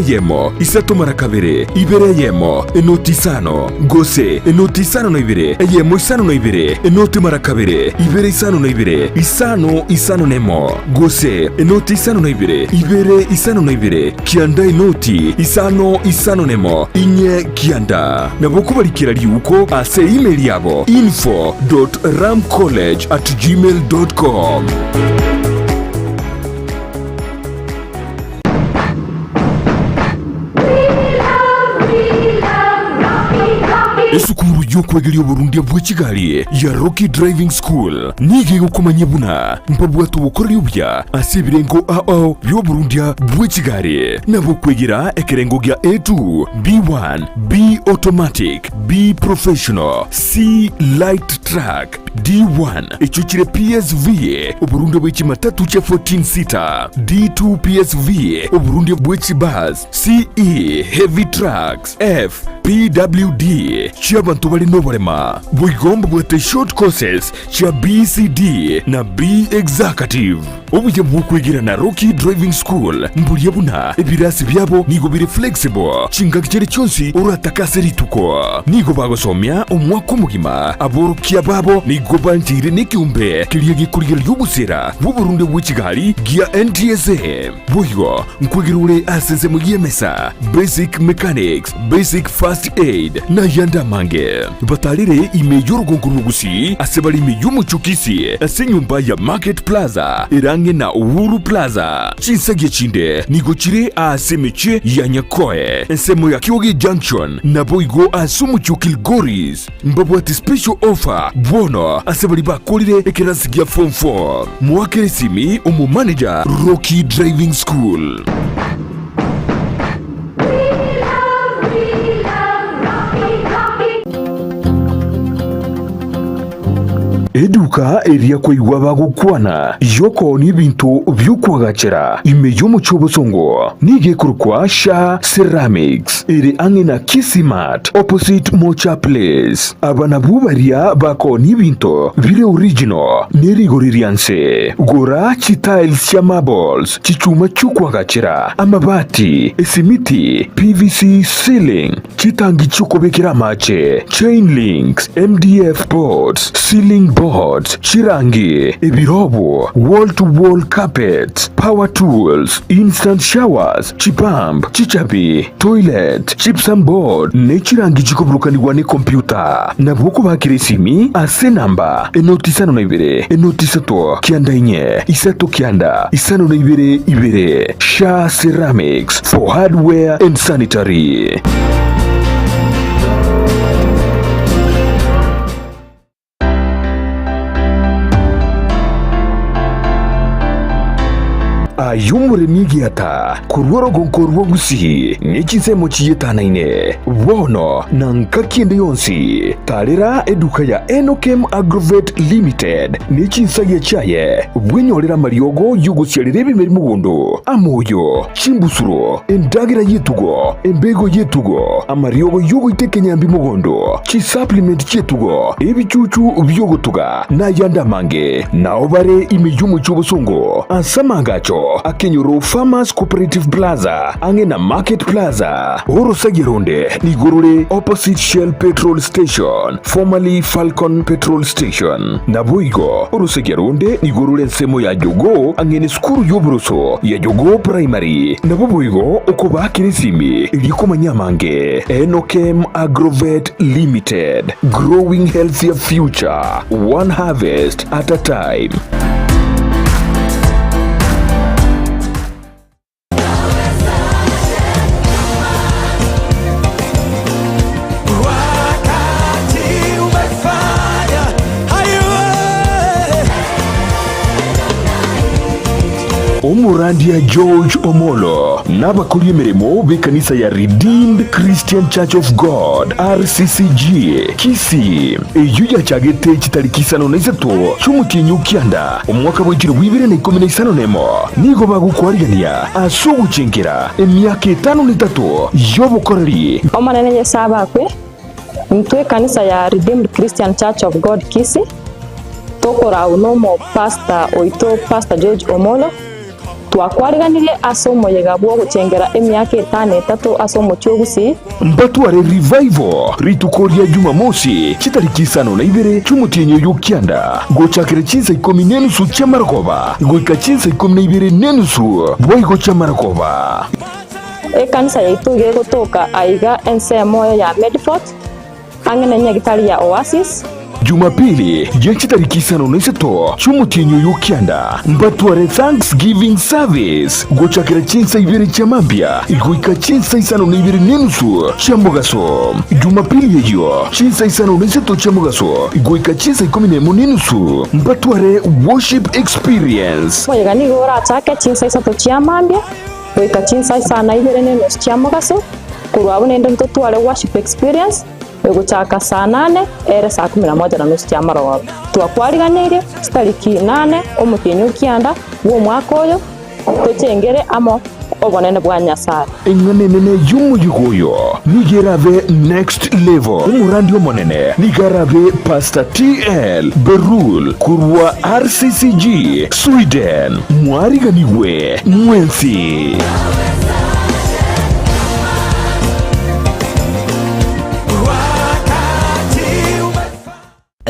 yemo isato marakabere ibere yemo enotisano gose enotisano na yemo isano na enoti marakabere ibere isano nemo gose enotisano na ibere isano na kianda enoti isano nemo inye kianda nabokubalikira liuko ase email yabo info.ramcollege@gmail.com. Esukuru yokwegeria Burundi bwe Kigali ya Rocky Driving School nige gukomanya buna mpabwatu bukorera ubya asibirengo ao byo Burundi bwe Kigali nabo kwegera ekerengo gya A2 B1 B automatic B professional C light track D1 echuchire PSV Uburundi bwechi matatu cha 14 sita. D2 PSV Uburundi bwechi bus. CE heavy trucks. F PWD chia bantu bali nobarema. Bwigomba bwete short courses chia BCD na B executive. Obuye bwukwigira na Rocky Driving School mburiye buna ebirasi byabo nigo biri flexible chinga kichere cyonsi urataka rituko nigo bagosomya umwaka mugima aborokia babo nigo banjire n'icyumbe kiriye gikurira y'ubusera bw'Uburundi bw'ikigali gia NTSA buyo nkwigirure aseze mu yemesa basic mechanics basic first aid na yanda mange batalire imejoro gonkurugusi asebali imeyumuchukisi asenyumba ya Market Plaza irange na Uhuru Plaza chinsage chinde nigo chire asemeche ya Nyakoe ensemo ya Kyogi Junction na boigo asumuchukil Goris mbabwati special offer bono asebali bakolire ekerasigia form 4 mwakere simi umu manager Rocky Driving School. Eduka eria kwa iwaba gukwana yoko ni bintu byukwagacera imeyo mu cyobosongo nige kurukwa sha ceramics iri angina Kisimat opposite Mocha Place abana bubaria bako ni bintu bire original nerigoririanse gora tiles ya marbles chichuma cyukwagacera amabati esimiti PVC ceiling chitangi cyukobekera mache chain links MDF boards ceiling boards, chirangi, ebirobo, wall-to-wall carpets, power tools, instant showers, chipamp, chichabi, toilet, gypsum board, nechirangi chikobrukanirwa ni computer. Na bwoko bakiresimi ase namba enoti 52 enoti 3 kianda inye isato kianda isano na ibere Sha Ceramics for hardware and sanitary. Ayumure migiata kurworo gonkorwo gusi nikisemo chiyetana ine wono nankakiende yonsi talera eduka ya Enokem Agrovet Limited nichinsage chaye bwenyorera mariogo yugusyalire bimeri mugondo amoyo chimbusuro endagira yetugo embego yetugo amariogo yugo itekenyambi mugondo chi supplement chetugo ebichuchu byogotuga na yanda mange naobare imeyumu chobosongo ansamangacho Akenyoro Farmers Cooperative Plaza angena Market Plaza Oro Sagironde nigorore opposite Shell Petrol Station formerly Falcon Petrol Station Naboigo Oro Sagironde nigorore nsemo ya Jogo angene skuru yobroso ya Jogo Primary Naboigo okoba kirisimi ilikoma nyamange Enokem Agrovet Limited growing healthier future one harvest at a time. Umurandia George Omolo n'abakuru imirimo b'ekanisa ya Redeemed Christian Church of God RCCG Kisi eyo yachagete kitariki 3 cy'umutinyu kyanda umwaka w'ikiro 2015 nigo bagukwarigania asugucengera emyaka 53 yobukorari omanene yesabakwe mtwe kanisa ya Redeemed Christian Church of God Kisi tokora unomo pastor oito Pastor George Omolo twakwariganire asomo yegabwo gucengera emyaka 5 asomo cyogusi mbatware revival ritukoria Jumamosi kitariki 2 cy'umutinyo yukyanda gochakire chinsa 14 cy'amarakoba goika chinsa 12 boigo cy'amarakoba ekanisa yituge gutoka aiga ensemo ya Medford angene nyagitari ya Oasis Jumapili yechitariki 5 cy'umutinyo yukyanda mbatware Thanksgiving service gochakira chinsa 2 cy'amambya igoika chinsa 5 cy'amugaso Jumapili yeyo chinsa 5 cy'amugaso igoika chinsa 10 mbatware worship experience moyega ni gora chake chinsa 3 cy'amambya goika chinsa 2 cy'amugaso kurwabo nende ntotware worship experience iguchaka saa 8 ere saa 11:30 cia marogo twakwariganiire tariki 8 omuthenyi ukianda wo mwaka uyu tuchengere amo obonene bwa Nyasaye enganene y'umuyugoyo nigerave next level umurandi omonene nigarave Pastor TL Berul kurwa RCCG Sweden mwariganiwe mwensi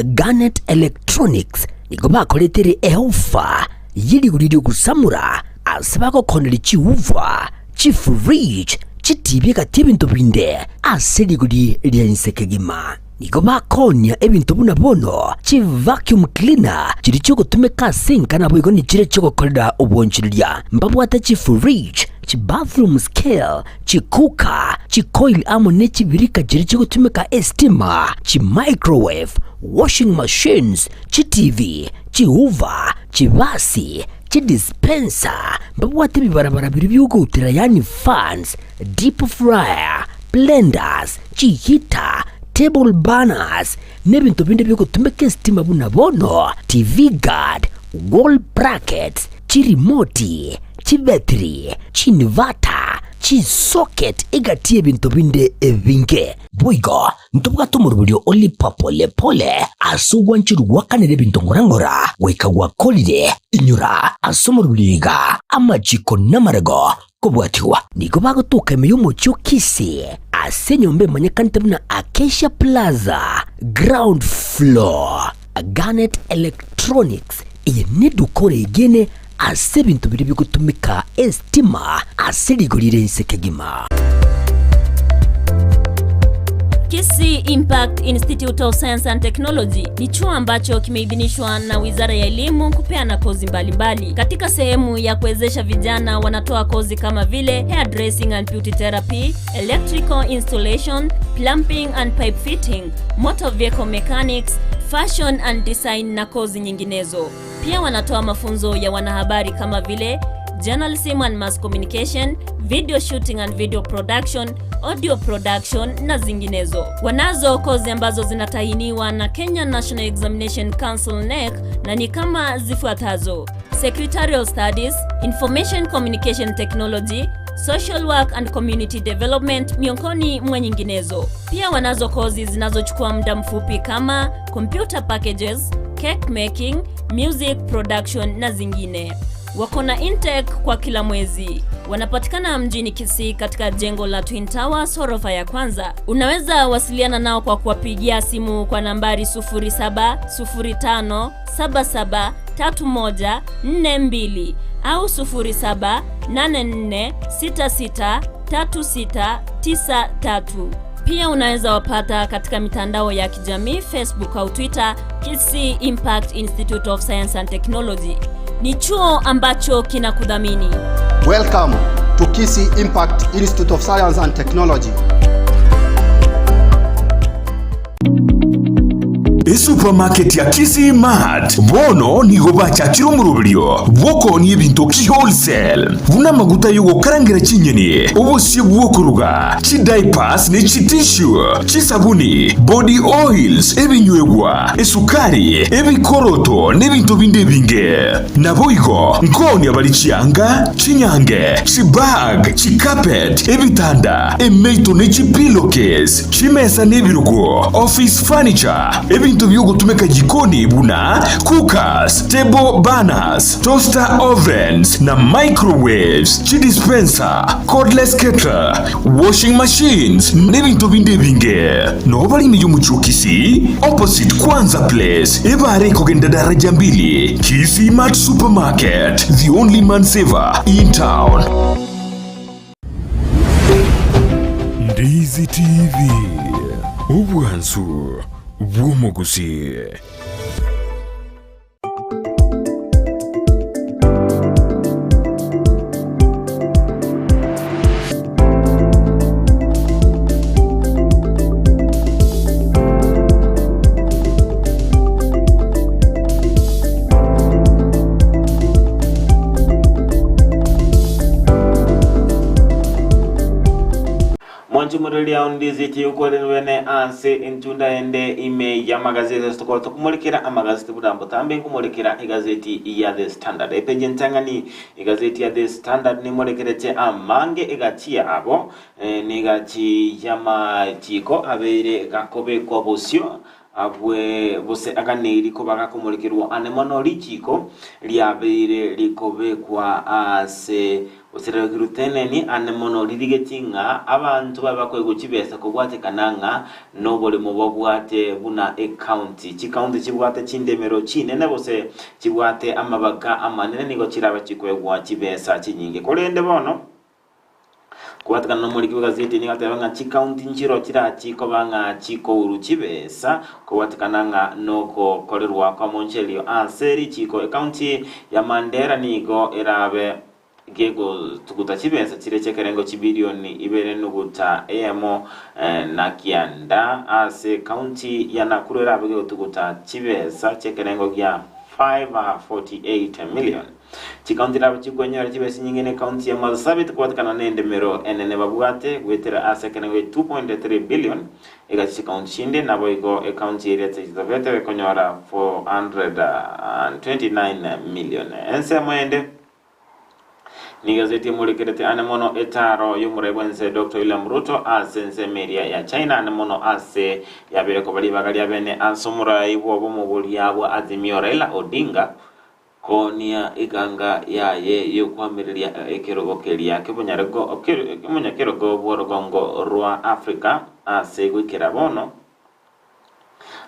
Garnet Electronics niko bakoletere eofa yiriguririo gusamura asabako koneri chiuva chifridge chitibika tibintu binde aseriguri ryansekegima niko bakonya ebintu buna bono chi vacuum cleaner chiri cyo gutumeka sinka nabo igo ni chire cyo gukorera ubonchiriria mbabwata chifridge chi bathroom scale chi cooker chi coil amo ne chibirika chiri cyo gutumeka estima chi microwave washing machines chi TV chi hoover chi vasi chi dispenser mbabwata bibarabara biri byugutira yani fans deep fryer blenders chi heater table banners nebintu binde byo gutumeka estima buna bono TV guard wall brackets chi remote chi battery chi inverter chi socket igatie bintu binde ebinge boigo ntubuga tumurubyo oli papole pole asugwa nchiru wakanere bintu ngorangora wekagwa kolide inyura asomurubyiga amajiko namarago kubwatiwa niko bagutuka meyo mucyo kisi asenyombe manyakante buna Acacia Plaza ground floor Garnet Electronics iyi nedukore igene ase bintu biri byo gutumika estima aserigurire insekegima. Kisii Impact Institute of Science and Technology ni chuo ambacho kimeidhinishwa na Wizara ya Elimu kupeana kozi mbalimbali. Katika sehemu ya kuwezesha vijana wanatoa kozi kama vile hairdressing and beauty therapy, electrical installation, plumbing and pipe fitting, motor vehicle mechanics, fashion and design na kozi nyinginezo. Pia wanatoa mafunzo ya wanahabari kama vile journalism and mass communication, video shooting and video production, audio production na zinginezo. Wanazo kozi ambazo zinatahiniwa na Kenya National Examination Council NEC na ni kama zifuatazo: Secretarial Studies, Information Communication Technology, Social Work and Community Development miongoni mwa nyinginezo. Pia wanazo kozi zinazochukua muda mfupi kama Computer Packages, Cake Making, Music Production na zingine. Wako na intake kwa kila mwezi. Wanapatikana mjini Kisii katika jengo la Twin Towers ghorofa ya kwanza. Unaweza wasiliana nao kwa kuwapigia simu kwa nambari 0705773142 au 0784663693. Pia unaweza wapata katika mitandao ya kijamii Facebook au Twitter Kisii Impact Institute of Science and Technology. Ni chuo ambacho kinakudhamini. Welcome to Kisii Impact Institute of Science and Technology. Supermarket ya Kisii Mart bono nigo bachakiro mu rubiryo bwoko ni ibintu ki wholesale buna maguta yugo karangira kinyeni ubusi bwokuruga chi diapers ne chi tissue chi sabuni body oils ebinywegwa esukari ebikoroto n'ebintu binde binge naboigo nkoni abalichianga chinyange chi bag chi carpet ebitanda emeito ne chi pillowcase chi mesa n'ebirugo office furniture ebintu byogutumeka jikoni buna cookers, table banners, toaster ovens na microwaves, chi dispenser, cordless kettle, washing machines n'ebintu binde binge. No bali miyo muchuo Kisii opposite Kwanza Place ebare kogenda daraja mbili. Kisii Mart Supermarket, the only man saver in town. Ndizi TV ubwansu bw'umuguzi. murelia ondiziti ukoreni wene anse intunda ende ime ya magazeti stokota kumulikira amagazeti budambo tambe kumulikira igazeti ya The Standard epeje ntangani igazeti ya The Standard ni mulikirete amange igatia abo nigati yama chiko abere gakobe kwa bosio abwe bose aganiri ko bagakumurikirwa anemono lichiko lyabere likobe kwa ase usira giruteneni anemono lirigetinga abantu babakwe guchibesa kubwate kananga nobole mubobwate buna account chikaunti chibwate chindemero chinene bose chibwate amabaga amanene nigo kiraba chikwegwa chibesa chinyinge kolende bono kuwatika no muri kigazeti ni gate banga chikaunti njiro kira chiko banga chiko uruchibesa kuwatika nanga noko korerwa kwa Monchelio anseri chiko county ya Mandera nigo erabe gego tukuta chibesa chirece kerengo chibilioni ibere nuguta emo na kianda ase county ya Nakuru erabe gego tukuta chibesa chekerengo gya 548 million chikaunti rabo chigonyera chibesi nyingine county ya Marsabit kwatikana nende mero enene babwate gwetera ase kerengo 2.3 billion ega chikaunti shinde nabo iko account area chizavete konyora 429 million ense mwende ni gazeti mulikirete anemono etaro yumurebwense Dr. William Ruto asense media ya China anemono ase yabere ko bali bagali abene ansomura ibo bomo bulyabo Azimio Raila Odinga konia iganga yaye yokwamiriria ekerogokeria kibunyarego kimunyakerogo borogongo rwa Africa ase gwikira bono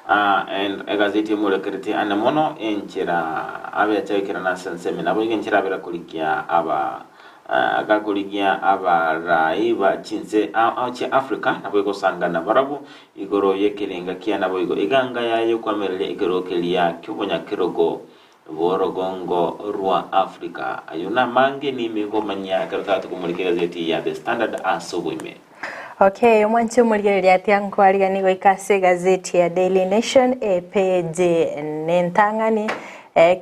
and gazeti mulikirete anemono enchira abe chakira na senseme nabo enchira abera kulikia aba agakuligia abaraiba chinse ache Africa nabo igosangana barabu igoro yekerenga kia nabo iganga yayo kwamerere igerokelia kibonya kirogo borogongo rwa Africa ayuna mange ni migomanya kartatu kumulikira gazeti ya The Standard asubuime. Okay, mwancho muligereria tiangu aliganigo ikase gazeti ya Daily Nation page nentangani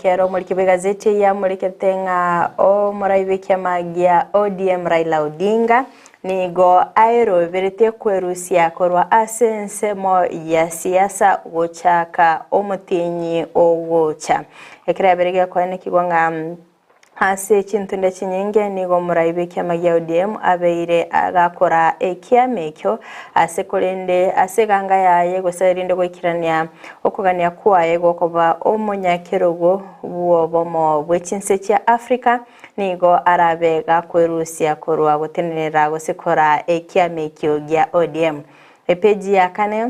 kero mulikibe gazeti ya muliketenga o muraibikia magia ODM Raila Odinga nigo airo verete kwerusia korwa asense mo ya siasa gochaka omutinyi ogocha ekiraberege kwane kigwanga ase chintunde chinyinge nigo muraibikia magia ODM abeire agakora ekiamekyo ase kolende ase ganga yaye gosarinde gwikirania okugania kwaye gokoba omunyakirogo bwobomo bwechinse cha Africa nigo arabega kwerusia korwa gutenerera gosikora ekiamekyo gya ODM epeji ya kane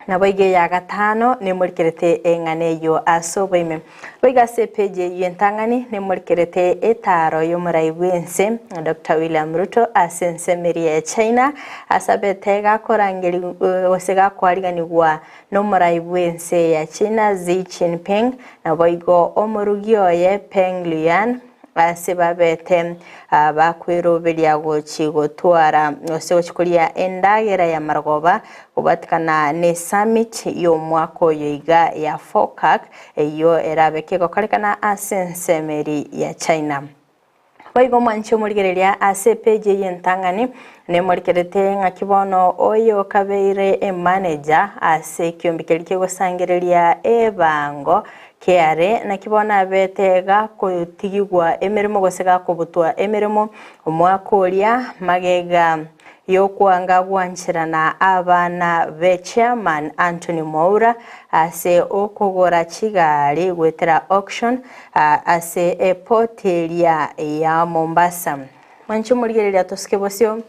na boige ya gatano ni mulikirete engane yo asoboime boiga se page yentangani ni mulikirete etaro yo muraibwense Dr. William Ruto asense meria ya China asabetega korangeli osega kwaliganirwa no muraibwense ya China Xi Jinping na boigo omurugio ye Peng Liyuan asibabete bakwero belyago chigotwara ose chikulia endagera ya Margoba kubatikana ne summit yo mwako yoiga ya FOCAC yo erabeke kokalikana asense meri ya China boigo mwancho muligereria ase page yentangani ne mulikerete ngakibono oyo kabeire manager ase kyombikeli gosangereria ebango kiare na kibona betega kutigigwa emirimo gosega kubutwa emirimo omwakoria magega yokwanga gwanchirana abana be chairman Anthony Moura ase okogora chigali gwetera auction ase epotelia ya Mombasa mancho muligereria toskebosio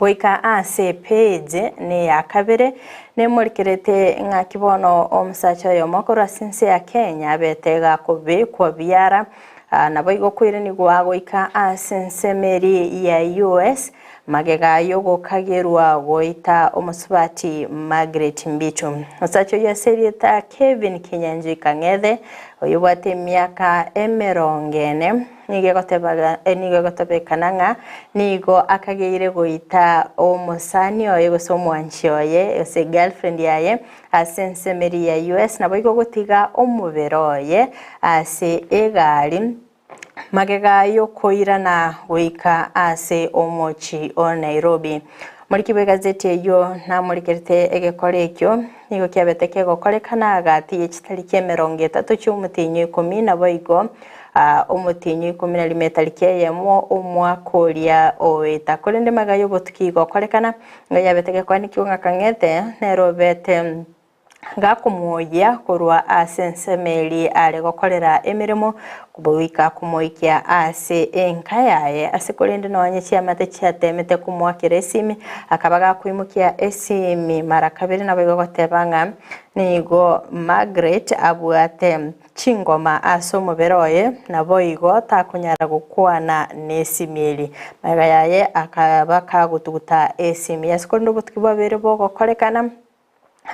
Wika ase page ni akabere ne mulikirete ngakibono omusacha yo makora sinse ya Kenya betega kobe kwa biara na boigo kwireni gwago ika asense meri ya US magega yogo kagerwa goita omusubati Margaret Mbichu osacho ya serieta Kevin Kinyanji Kangethe oyubate miaka emerongene nige gotebekananga nigo akageire goita omusani oyo gosomwanchi oye ose girlfriend yaye asense meri ya US na boigo gotiga omuberoye ase egali magega yo koirana wika ase omochi o Nairobi Murikibe gazeti eyo na murikirite egekore ekyo nigo kiabeteke gokorekana agati echitariki 30 cy'umutinyi 10 nabo igo umutinyi 11 tariki yemo umwakoria oeta kurinde magayo botuki gokorekana ngo yabeteke kwani kiunga kangete nerobete ngakumuya kurwa asensemeli ale gokorera emirimo kubuika kumoikia ase enkayaye asikurinde nonyechi amate cyatemete kumwakira esimi akabaga kwimukia esimi mara kabiri nabo gotebanga nigo Margaret abwate chingoma asomo beroye nabo igo takunyara gukwana nesimili magayaye akabaka gutuguta esimi yasikurinde butkibo bere bogokorekana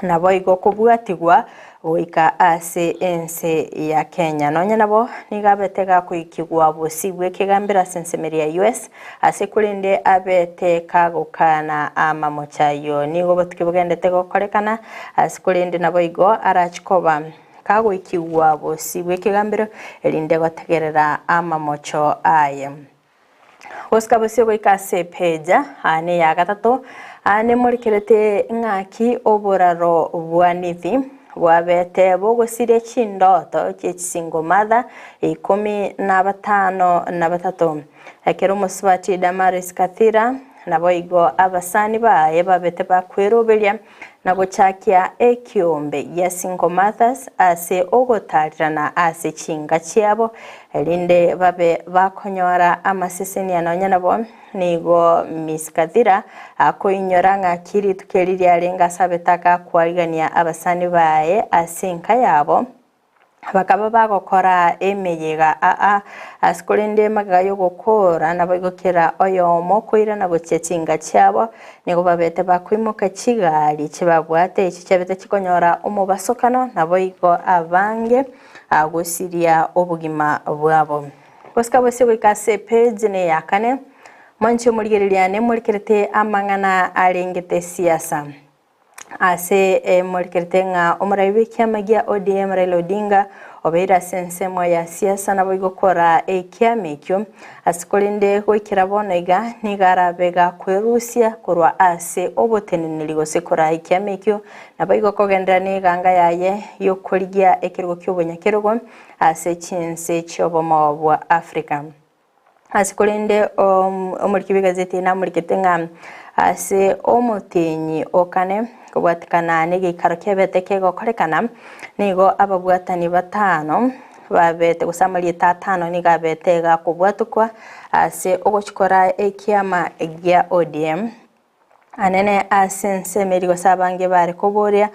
nabo igo kubwatigwa oika ase ense ya Kenya nonya nabo nigabetega kuikigwa bosibwe kigambira sensemeri ya US ase kurinde abeteka gukana amamochayo nigo botukibugendete gokorekana ase kurinde nabo igo arachikoba kago ikigwa bosibwe kigambiro elinde gotegerera amamocho aye Oscar bosibwe ikase peja ane ya gatatu ane murikirete ngaki oboraro bwanithi wabete bogosire chindoto cy'ekisingo mother 15 akero muswati Damaris Kathira nabo igo abasani baye babete bakwerobelia nabo chakia ekiombe ya single mothers ase ogotarirana ase chinga cyabo elinde babe bakonyora amaseseni anonya nabo nigo Miss Kathira akoinyora ngakiri tukeriri arenga sabetaka kwarigania abasani baye asinka yabo bakaba bagokora emeyega asikurinde magayo gukora nabo igokera oyomo kwira nabo cyecinga cyabo nigo babete bakwimuka kigali kibabwate iki cyabete kikonyora umubasokano nabo igo abange agosiria obugima bwabo Oscar bose ikase page ne yakane mancho murigeriane murikirete amangana arengete siasa ase murikirete nga omurayibe kyamagia ODM Raila Odinga obeira sensemo ya siasa nabo igokora ekyamekyo asikurinde kwikira bonega nigarabega kwerusia kurwa ase obotenenili gosekora ekyamekyo nabo igokogendera niganga yaye yokorigia ekirgo ky'obonyakergo ase chinse cyobomo bwa Africa asikurinde omurikibe gazeti na muriketenga ase omutinyi okane kubwatikana n'igikaro cy'ebeteke gokorekana nigo ababwatani batano babete gusamali 5 nigabetega kubwatukwa ase ogochikora ekiama egya ODM anene asensemeri gosabange bare koboria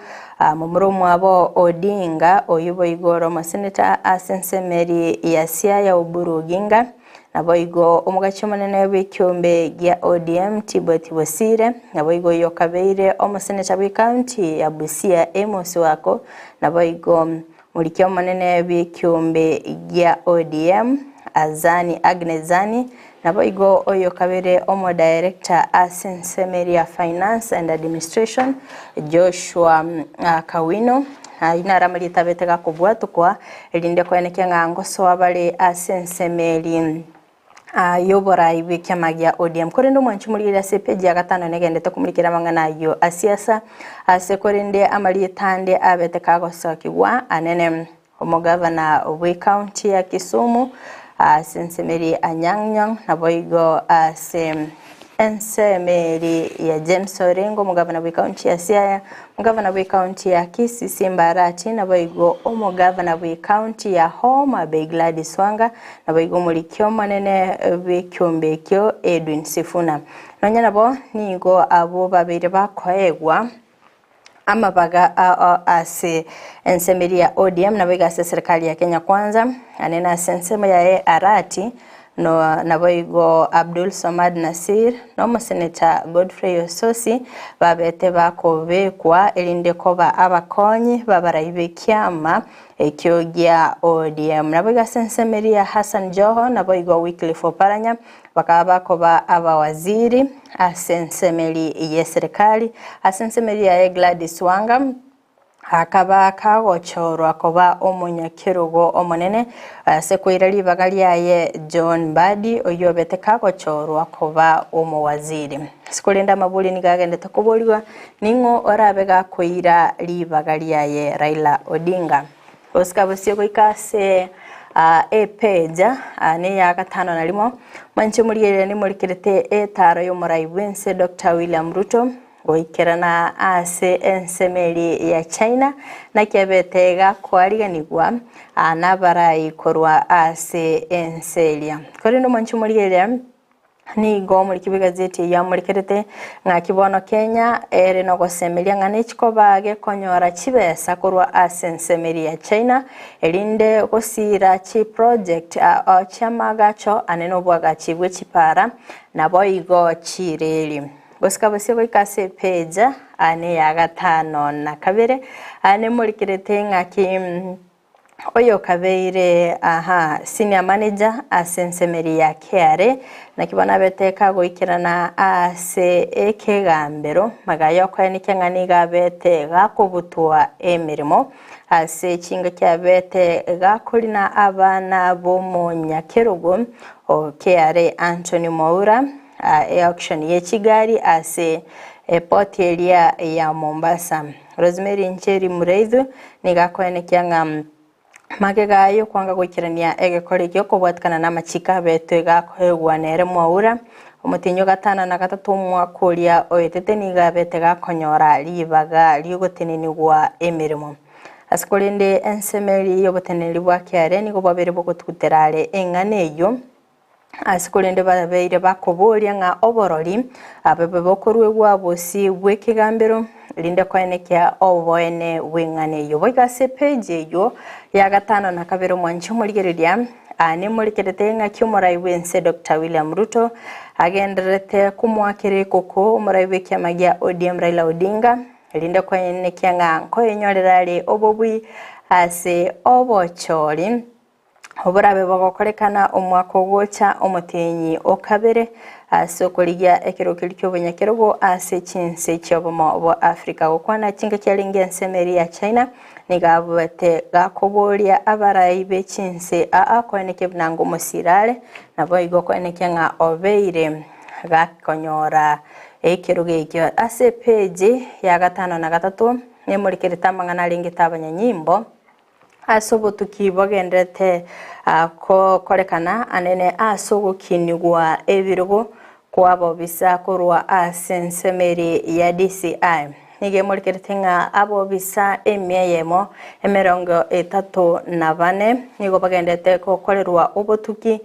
mu muromo abo Odinga oyubo igoro maseneta asensemeri ya Siaya Oburu Oginga nabo igo omugacho manene w'icyombe gya ODM Tiboti Bosire nabo igo yokabeire omuseneta w'county ya Busia Amos wako nabo igo mulikyo manene w'icyombe gya ODM Azani Agnezani nabo igo oyokabere omo director asensemeri ya finance and administration Joshua Kawino inaramali tabetega kubwatukwa elinde kweneke ngangoso abale asensemeri yobora ibe kyamagia ODM korendo mwanchi mulira sepeji ya gatano negendete kumulikira mangana yo asiasa asekorende amali tande abeteka gosokigwa anene omugavana we county ya Kisumu sensemeri Anyang' nabo igo ensemeri ya James Orengo mugavana we county ya Siaya mugavana we county ya Kisii Mbarati nabo igo omugavana we county ya Homa Bay Gladys Wanga nabo igo mulikyo manene bekyombe kyo Edwin Sifuna nonya nabo nigo abo babiri bakoegwa amabaga ase ensemeri ya ODM nabo igase serikali ya Kenya Kwanza anena sensema ya Arati no nabo igo Abdul Samad Nasir no Senator Godfrey Ososi babete bakobekwa elinde koba abakonyi babarayibe kyama ekyogia ODM nabo igase ensemeri ya Hassan Joho nabo igo Wycliffe Oparanya bakaba koba abawaziri asensemeri ya serikali asensemeri ya Gladys Wanga akaba kagochorwa koba omunyakirugo omonene ase kwira ribaga ryaye John Mbadi oyobete kagochorwa koba omowaziri sikulinda amabuli nigagendete kuborirwa ningo orabe gakwira ribaga ryaye Raila Odinga osikabusio goikase epeja ne ya gatano na limo manche murigere ni murikirete etaro yo muraibense Dr. William Ruto goikerana ase ensemeri ya China na kyabetega kwariganigwa anabarayi korwa ase enselia kore no manche murigere ni go muri kibigazeti ya murikirete nga kibono Kenya ere no gosemelia ngane chikobage konyora chibesa korwa asensemeri ya China elinde gosira chi project chamagacho aneno bwaga chibwe chipara na boigo chireli gosikabase goikase peja ane ya gatano na kabere ane murikirete nga ki oyo kabeire senior manager asensemeri ya KRA na kibona beteka goikirana ase ekegambero magayo kwanike ngani gabete gakubutua emirimo ase chinga kyabete gakolina abana bo munyakirugo o KRA Anthony Moura auction ye Kigali ase port area ya Mombasa Rosemary Ncheri Mureithu nigakwanike ngam magegayo kwanga gwikirania egekoregyo kubwatkana na machika betwe gakwegwanere Mwaura umutinyo gatana na gatatu mwakuria oyetete nigabete gakonyora ribaga ryogoteninigwa emirimo asikolinde ensemeri yogoteneni bwa KRA nigo babere bogotuterare engane yo asikolinde babeire bakoboria nga oborori abebe bokorwe gwabosi bwekigambiro linde kwanekia oboene wingane yo boigase page yo ya gatano na kabero mwanchi murigereria ani murikerete nga kyomuraibense Dr. William Ruto agenderete kumwakire koko umuraibe kyamagia ODM Raila Odinga linde kwanekia nga koyenyorerare obobwi ase obochori oburabe bagokorekana omwako gocha omutenyi okabere asokoligia ekirokiri ky'obunyakirugo ase chinse ky'obumo bo Africa gukwana chinga kyalinga ensemeri ya China nigabwete gakoboria abarayi bechinse akwaneke bwango musirale nabo igokwaneke nga obeire gakonyora ekirugo ekyo ase page ya gatano na gatatu nemurikirita mangana lingita abanyanyimbo asobo tukibogendete ko korekana anene asogo kinigwa ebirugo kwabo bisa korwa asensemeri ya DCI nige murikeretenga abo bisa emyeyemo emerongo 34 nigo bagendete ko kolerwa obotuki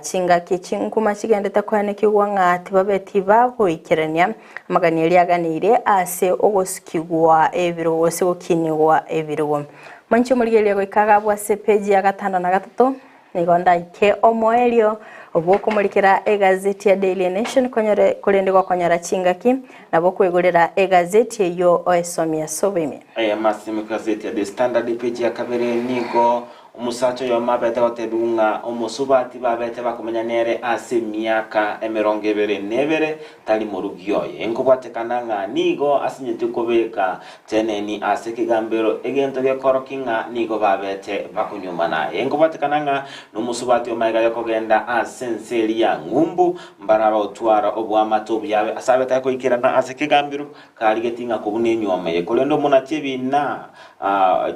chinga kichinkuma kigendete kwanekigwa ngati babeti bagoikerania amaganiri aganire ase ogosikigwa ebirugo segokinigwa ebirugo mancho murigele goikaga bwa page ya gatano na gatatu nigonda ke omoelio oboko mulikira egazeti ya Daily Nation konyore kulendigwa konyara chingaki nabo kwegorera egazeti yo oesomia sobime masimo gazeti ya The Standard page ya kabere nigo umusacho yo mabete otebunga omusubati babete bakomenya nere ase miaka emirongo ebere nebere tali morugyoye enkobwatekananga nigo asinyete kobeka teneni ase kigambero egento ge korokinga nigo babete bakunyuma naye enkobwatekananga nomusubati omayiga yokogenda asenseri ya ngumbu mbaraba otwara obwamato byawe asabeta koikirana ase kigambero kaligetinga kubunenywama yekolendo munachebi na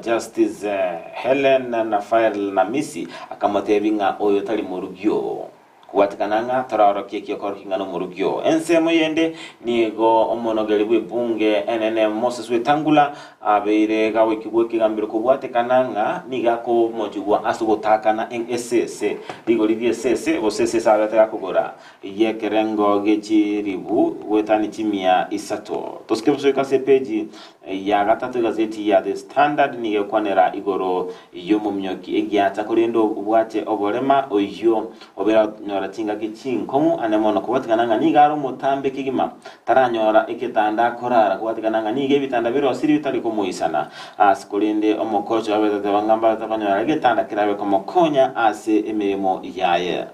Justice Helen na File na Misi akamotebinga oyo tali murugyo kuwatikananga tararo kiki yokorkinga no murugyo ensemo yende nigo omonogeli bwebunge NNM Moses Wetangula abeire gawe kigweki gambiro kubwatikananga nigako mojugwa asugotakana NSS ligo lidie SS bosese sabata kugora yekerengo gechiribu wetani chimia isato toskebso kase page ya gatatu gazeti ya The Standard niyo kwanera igoro yomo mnyoki egiata korendo ubwate oborema oyo obera nyora tinga kichinkomu anemono kubatikana nigaro mutambe kigima taranyora ekitanda korara kubatikana nige bitanda biro siri bitali komuisana asikolinde omokocho abetete bangamba tabanyora ekitanda kirabe komokonya ase emirimo yaye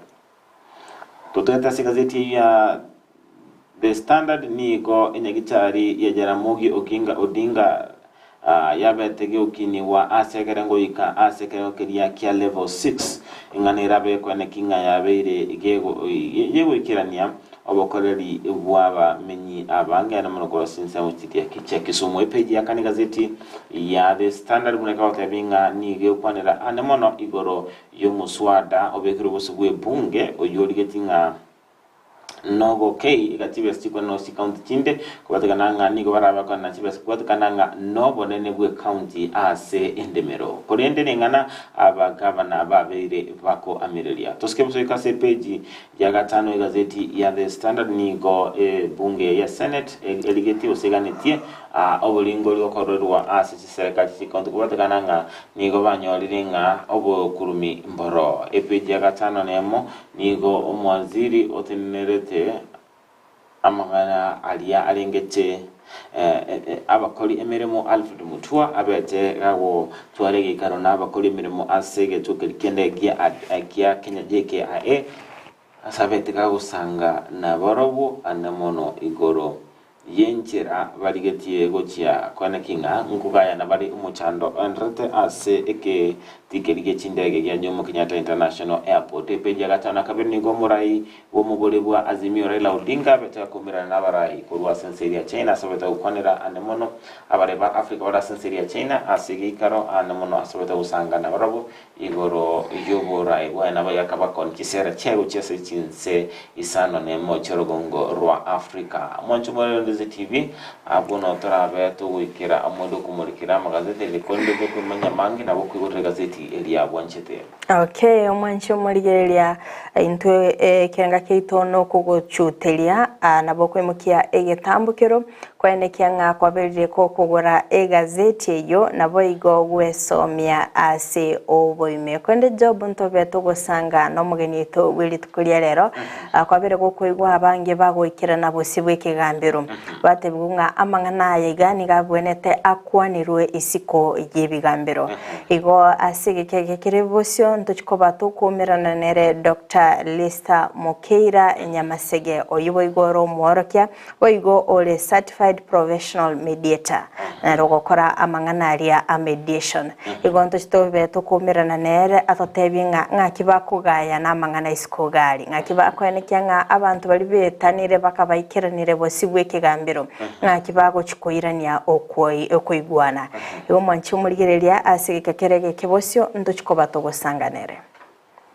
toteta gazeti ya The Standard nigo enyagichari ya Jaramogi Oginga Odinga yabetege ukini wa asekere ngoika asekere keria kia level 6 inganira be kwene kinga yabeire yego ikirania obokoreri bwaba menyi abanga na monogoro sinse mutitia kicha Kisumu. Epeji yakani gazeti ya The Standard muneka otabinga nige kwanira anemono igoro yomuswada obekero busubwe bunge oyorigetinga nogo kei gatibe siko no si county chinde kubatekananga nigo baraba kana chibe kubatekananga nobo nene bwe county ase endemero korende nengana abagabana ababeire bako amerelia toske busoika se page ya gatano gazeti ya The Standard nigo bunge ya Senate eligeti oseganetie obulingo lyokorerwa ase serikali chikonto kubatekananga nigo banyolirenga obo kurumi mboro page ya gatano nemo nigo omwaziri otenerete amagana alia alengete abakoli emirimo Alfred Mutua abete gawo twarege karona abakoli emirimo asege tukirikende gia Kenya JKIA asabete gawo sanga na borobo anamono igoro yenchera baligetiye gochya konekinga ngugaya na bari umuchando andrete ase eke tikerige chindege ya Jomo Kenyatta International Airport epeja gatana kabiri ngo murai wo mugore bwa Azimio Raila Odinga beta kumira na barai kurwa senseria China sabeta ukwanira anemono abareba Africa bara senseria China asigi karo anemono asabeta usanga na barabo igoro yoborai wana bayakaba kon kisera chego chese chinse isano nemo chorogongo rwa Africa moncho Mwanzo TV abono torabe to wikira amodo kumurikira magazeti likonde beko manyamangi na boko igore gazeti elia bwanchete. Okay, omwancho murigereria intwe kianga keitono kugochutelia na boko emukia egetambukiro kwene kianga kwaberire ko kugura egazeti eyo nabo igo gwesomya ase oboime kwende job ntobe to gusanga no mugeni to wili tukulia rero kwabere gukoigwa abange bagoikira nabo sibwe kigambiro batebunga amangana yegani gabwenete akwanirwe isiko y'ebigambiro igo asige kekerebosyo ntuchikoba tukumirana nere Dr. Lista Mokeira Nyamasege oyibo igoro mworokia oyigo ole certified professional mediator na rogokora amangana aria a mediation igo ntuchitobe tukumirana nere atotebinga ngakibakugaya na amangana isiko gari ngakibakwenekia nga abantu bali betanire bakabayikiranire bosibwe kigambiro ngakibago chikoirania okoigwana iwo mwanchi murigereria asige kerege kibosyo nduchikoba togosanganere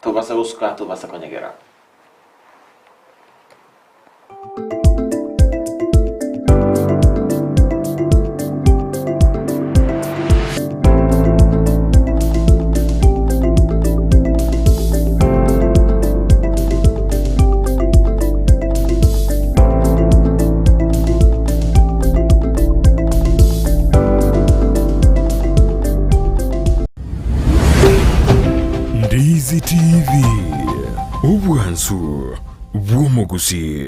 tobasa uska tobasa konyegera Ndizi TV Ubwansu Bwomogusi.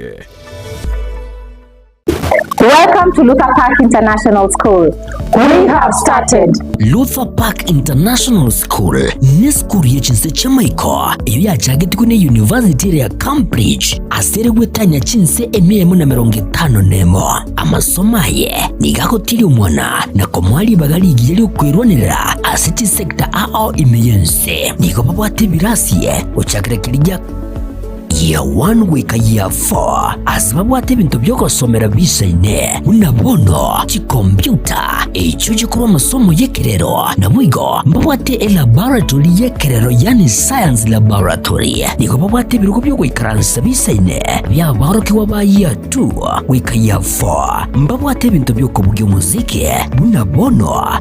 Welcome to Luther Park International School. We have started. Luther Park International School ni skuru y'echinse chamaiko iyo yajagetikwe ne University ya Cambridge aseregwe tanya chinse emiyemo na 50 nemo amasomo aye nigakotiri umwana na komwali bagali igiyeli kwirwanira asiti sector ao imeyense niko babwate birasiye uchakira kirija year 1 wika year 4 asibabu ate bintu byokosomera bisaine unabono chikompyuta echo chikuru masomo yekerero na mwigo mbabwate laboratory yekerero yani science laboratory niko babwate biruko byo kwikaransa bisaine bya baroki waba year 2 wika year 4 mbabwate bintu byokobugyo muziki unabono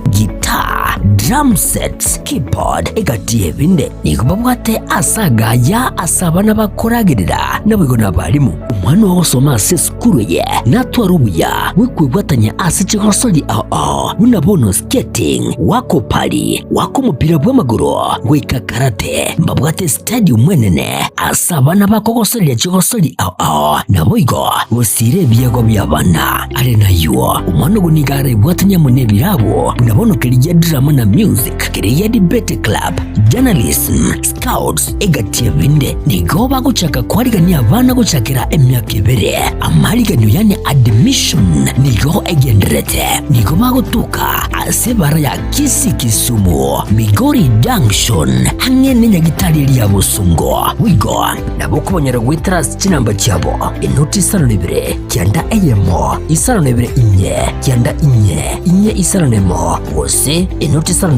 guitar, drum sets, keyboard, egatie binde nikubabwate asagaya asabana bakoragirira nabwo nabarimu umwana wosoma ase skuru ye natwarubuya wikwibwatanya ase chigosoli unabono skating wako pali wako mupira w'amaguru wika karate mbabwate stadium mwenene asabana bakogosoli chigosoli naboigo usire byego byabana ari nayo umwana gunigare bwatanya munebirabo unabono kelije drama na music, kiria debate club, journalism, scouts, egatia vinde. Nigo baguchaka kwarigania abana guchakira emyaka ibiri. Amariganyo yani admission nigo egenderete. Nigo bagutuka asebara ya Kisii Kisumu, Migori Junction, hamwe n'inyagitari ya Busungo. Wigo nabo kubonyera gwitras kinamba cyabo inoti 2 cyanda eyemo 2 inye cyanda inye isaronemo wose inoti 2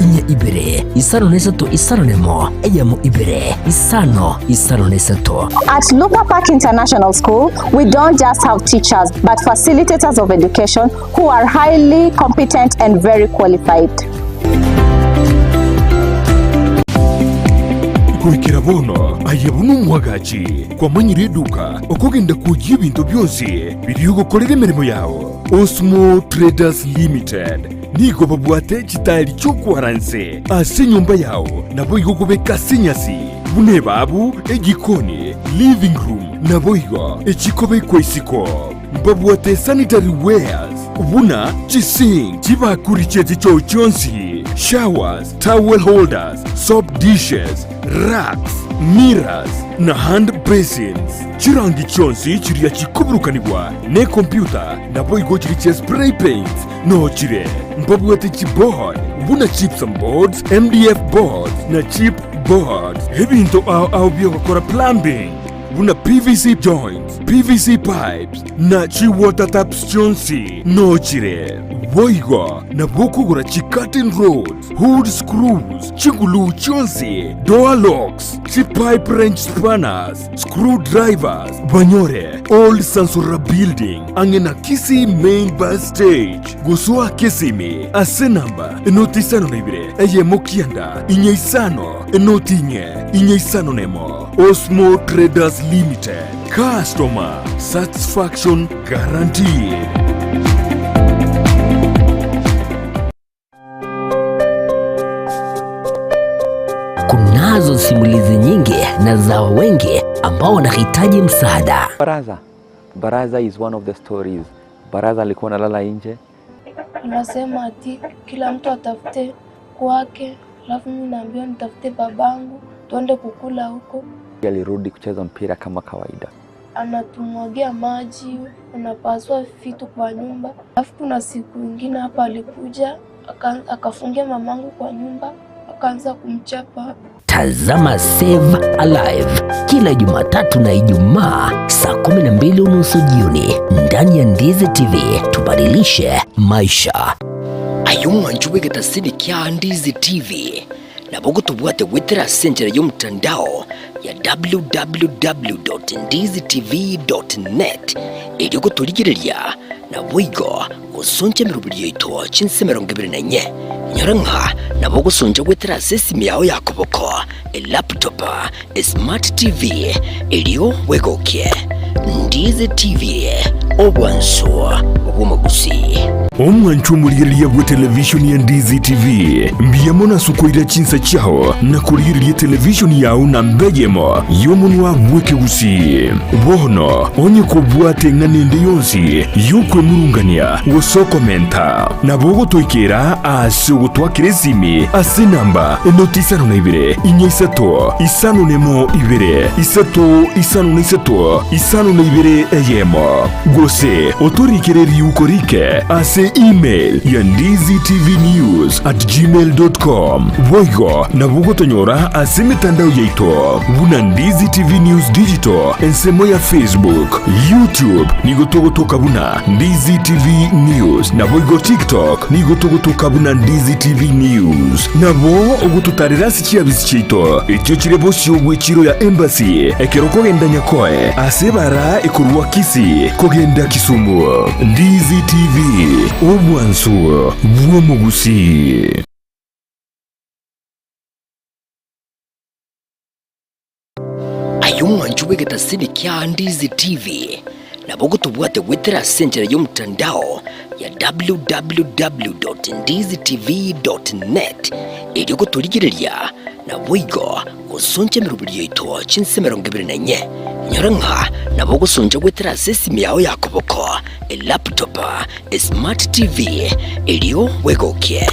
inye 2 isaronemo eyemo 2 isaronesato. At Lupa Park International School, we don't just have teachers but facilitators of education who are highly competent and very qualified. Kurikira bono ayabunu mwagachi kwa manyire duka okogenda kujya ibintu byose biri gukorera imirimo yawo. Osmo Traders Limited nigo babwate kitali cyo kwaranse ase nyumba yawo nabo igogobeka sinyasi bune babu egikoni living room nabo igo ekikobe kwesiko babwate sanitary wares ubuna chising chibakurichete cyo cyonsi showers, towel holders, soap dishes, racks, mirrors na hand basins. Chirangi chonsi chiriya chikuburukanibwa ne computer nabo igo chiriche spray paints no chire mbabwate chipboard buna chips and boards, MDF boards na chip boards. Hebinto au biokora plumbing buna PVC joints, PVC pipes na chi water taps chonsi no chire boigo na bokugura chi curtain rods, hood screws, chingulu chonsi, door locks, chi pipe wrench spanners, screwdrivers. Banyore old Sansura building angena Kisii main bus stage gusua Kisimi ase namba enoti 2 eye mokianda inye isano enoti inye isano nemo. Osmo Traders Limited, customer satisfaction guaranteed. Kunazo simulizi nyingi na za wengi ambao wanahitaji msaada. Baraza is one of the stories. Baraza alikuwa analala nje. Anasema ati kila mtu atafute kwake, alafu mimi naambiwa nitafute babangu tuende kukula huko. Alirudi kucheza mpira kama kawaida. Anatumwagia maji, anapasua vitu kwa nyumba. Alafu kuna siku nyingine hapa alikuja akafungia mamangu kwa nyumba, akaanza kumchapa. Tazama Save Alive kila Jumatatu na Ijumaa saa 12:30 jioni ndani ya Ndizi TV. Tubadilishe maisha. Ayumwa njuwe gatasini kya Ndizi TV na bogo tubuate witera senjera y'umutandao ya www.ndizitv.net ili kutuligirelia na wigo usonje mirubiri yito chinse 24 nyaranka na bogo sonje witera sesimi yao yakoboko laptop smart TV iliyo wegoke. Ndizi TV obwanso obumagusi omwanchu muliriya bwa television ya Ndizi TV mbiyamona sukoira chinsa chao na kuliriya television yao na mbegemo yomunwa bweke gusi bono onye kubwate nganende yonsi yukwe murungania wosoko menta na bogo toikera asugo twakiresimi ase namba enoti 2 inye isato isano nemo 2 isato isano n'isato isano n'ibere eyemo gose otorikireri ukorike ase email ya ndizitv@gmail.com boigo na bugo tonyora ase mitandao yeito buna Ndizi TV News Digital ensemo ya Facebook, YouTube nigotogotoka buna Ndizi TV News na boigo TikTok nigotogotoka buna Ndizi TV News nabo ogututarira sikia bisichito icyo kirebo cyogwe kiro ya embassy ekeroko gendanya koe asebara ikurwa Kisii kogenda Kisumu. Ndizi TV obwanso bwomugusi. Ayumwa njuwe gatasini kya Ndizi TV na bogo tubuate witera senjera y'umutandao ya www.ndizitv.net ili kutuligirelia na wigo usonje mirubiri yito chinse 24 nyaranka na bogo sonje witera sesimi yao yakoboko laptop smart TV iliyo wegoke.